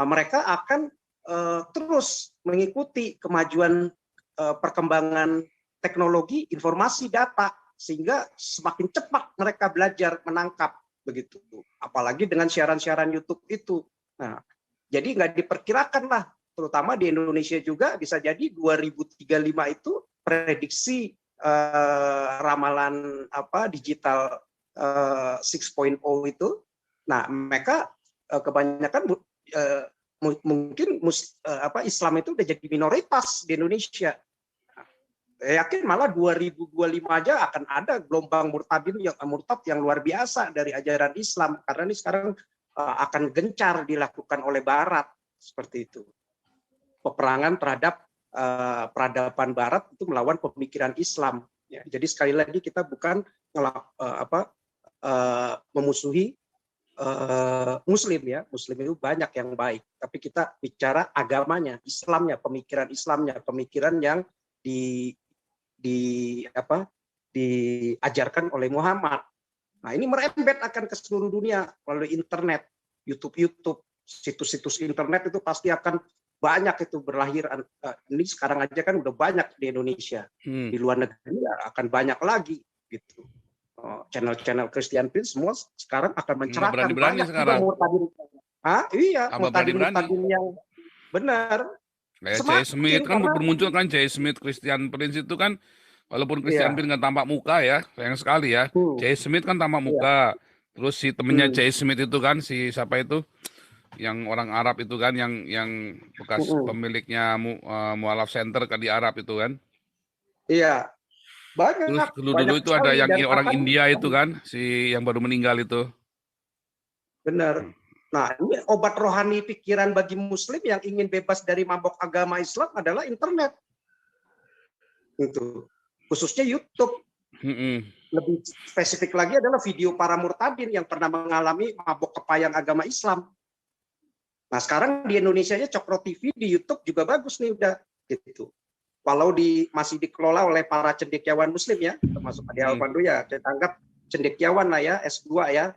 mereka akan terus mengikuti kemajuan perkembangan teknologi, informasi, data, sehingga semakin cepat mereka belajar menangkap begitu. Apalagi dengan siaran-siaran YouTube itu. Nah, jadi nggak diperkirakan lah, terutama di Indonesia juga bisa jadi 2035 itu prediksi ramalan digital 6.0 itu. Nah, mereka kebanyakan mungkin Islam itu udah jadi minoritas di Indonesia. Yakin malah 2025 aja akan ada gelombang murtad yang luar biasa dari ajaran Islam, karena ini sekarang akan gencar dilakukan oleh Barat seperti itu. Peperangan terhadap peradaban Barat itu melawan pemikiran Islam. Ya, jadi sekali lagi kita bukan memusuhi Muslim ya. Muslim itu banyak yang baik, tapi kita bicara agamanya, Islamnya, pemikiran yang diajarkan oleh Muhammad. Nah, ini merembet akan ke seluruh dunia melalui internet, YouTube, situs-situs internet itu pasti akan banyak itu berlahir. Ini sekarang aja kan udah banyak di Indonesia. Di luar negeri akan banyak lagi gitu. Channel-channel Christian Prince semua sekarang akan mencerahkan banyak sekarang. Murtadin yang benar. Kayak Jay Smith kan bermuncul kan, Jay Smith, Christian Prince itu kan, walaupun Christian Prince nggak tampak muka ya, sayang sekali ya. Jay Smith kan tampak muka. Terus si temennya Jay Smith itu kan, si siapa itu, yang orang Arab itu kan, yang bekas pemiliknya Mualaf Center kan di Arab itu kan. Iya. Banyak. Terus dulu itu ada yang orang India itu kan, si yang baru meninggal itu. Benar. Nah, ini obat rohani pikiran bagi Muslim yang ingin bebas dari mabok agama Islam adalah internet. Itu khususnya YouTube. Lebih spesifik lagi adalah video para murtadin yang pernah mengalami mabok kepayang agama Islam. Nah, sekarang di Indonesia-nya Cokro TV di YouTube juga bagus nih udah gitu. Walau masih dikelola oleh para cendekiawan Muslim ya, termasuk Adi Alpando ya, saya anggap cendekiawan lah ya, S2 ya,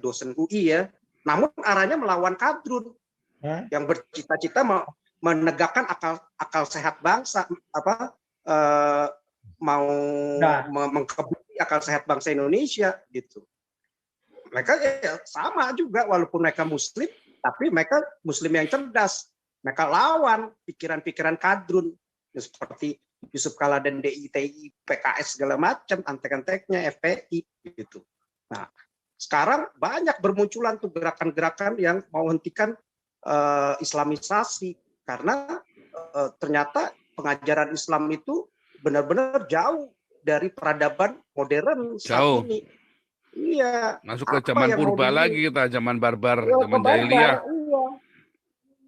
dosen UI ya. Namun arahnya melawan kadrun yang bercita-cita menegakkan akal sehat bangsa, mengkebiri akal sehat bangsa Indonesia gitu. Mereka ya sama juga, walaupun mereka Muslim, tapi mereka Muslim yang cerdas. Mereka lawan pikiran-pikiran kadrun seperti Yusuf Kala dan DITI, PKS segala macam, antek-anteknya FPI gitu. Nah, sekarang banyak bermunculan tuh gerakan-gerakan yang mau hentikan Islamisasi, karena ternyata pengajaran Islam itu benar-benar jauh dari peradaban modern saat ini. Iya. Masuk ke zaman purba lagi kita, zaman barbar, zaman jahiliyah. Iya.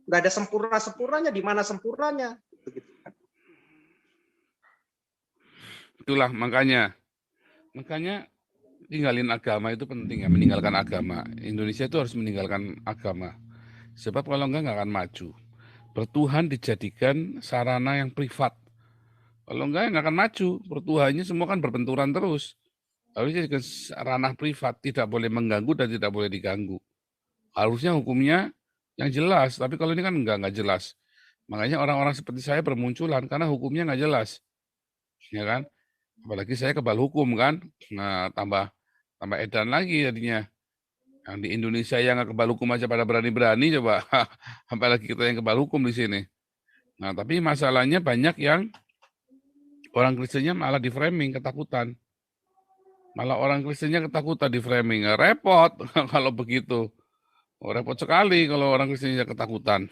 Nggak ada sempurnanya, di mana sempurnanya? Begitu. Itulah makanya tinggalin agama itu penting ya, meninggalkan agama. Indonesia itu harus meninggalkan agama. Sebab kalau enggak akan maju. Bertuhan dijadikan sarana yang privat. Kalau enggak akan maju. Bertuhannya semua kan berbenturan terus. Harusnya dijadikan ranah privat, tidak boleh mengganggu dan tidak boleh diganggu. Harusnya hukumnya yang jelas, tapi kalau ini kan enggak jelas. Makanya orang-orang seperti saya bermunculan karena hukumnya enggak jelas. Ya kan? Apalagi saya kebal hukum kan, nah tambah edan lagi jadinya. Yang di Indonesia yang nggak kebal hukum aja pada berani-berani coba, apalagi kita yang kebal hukum di sini. Nah tapi masalahnya banyak yang orang Kristennya malah di framing ketakutan, malah orang Kristennya ketakutan di framing, repot kalau begitu, repot sekali kalau orang Kristennya ketakutan.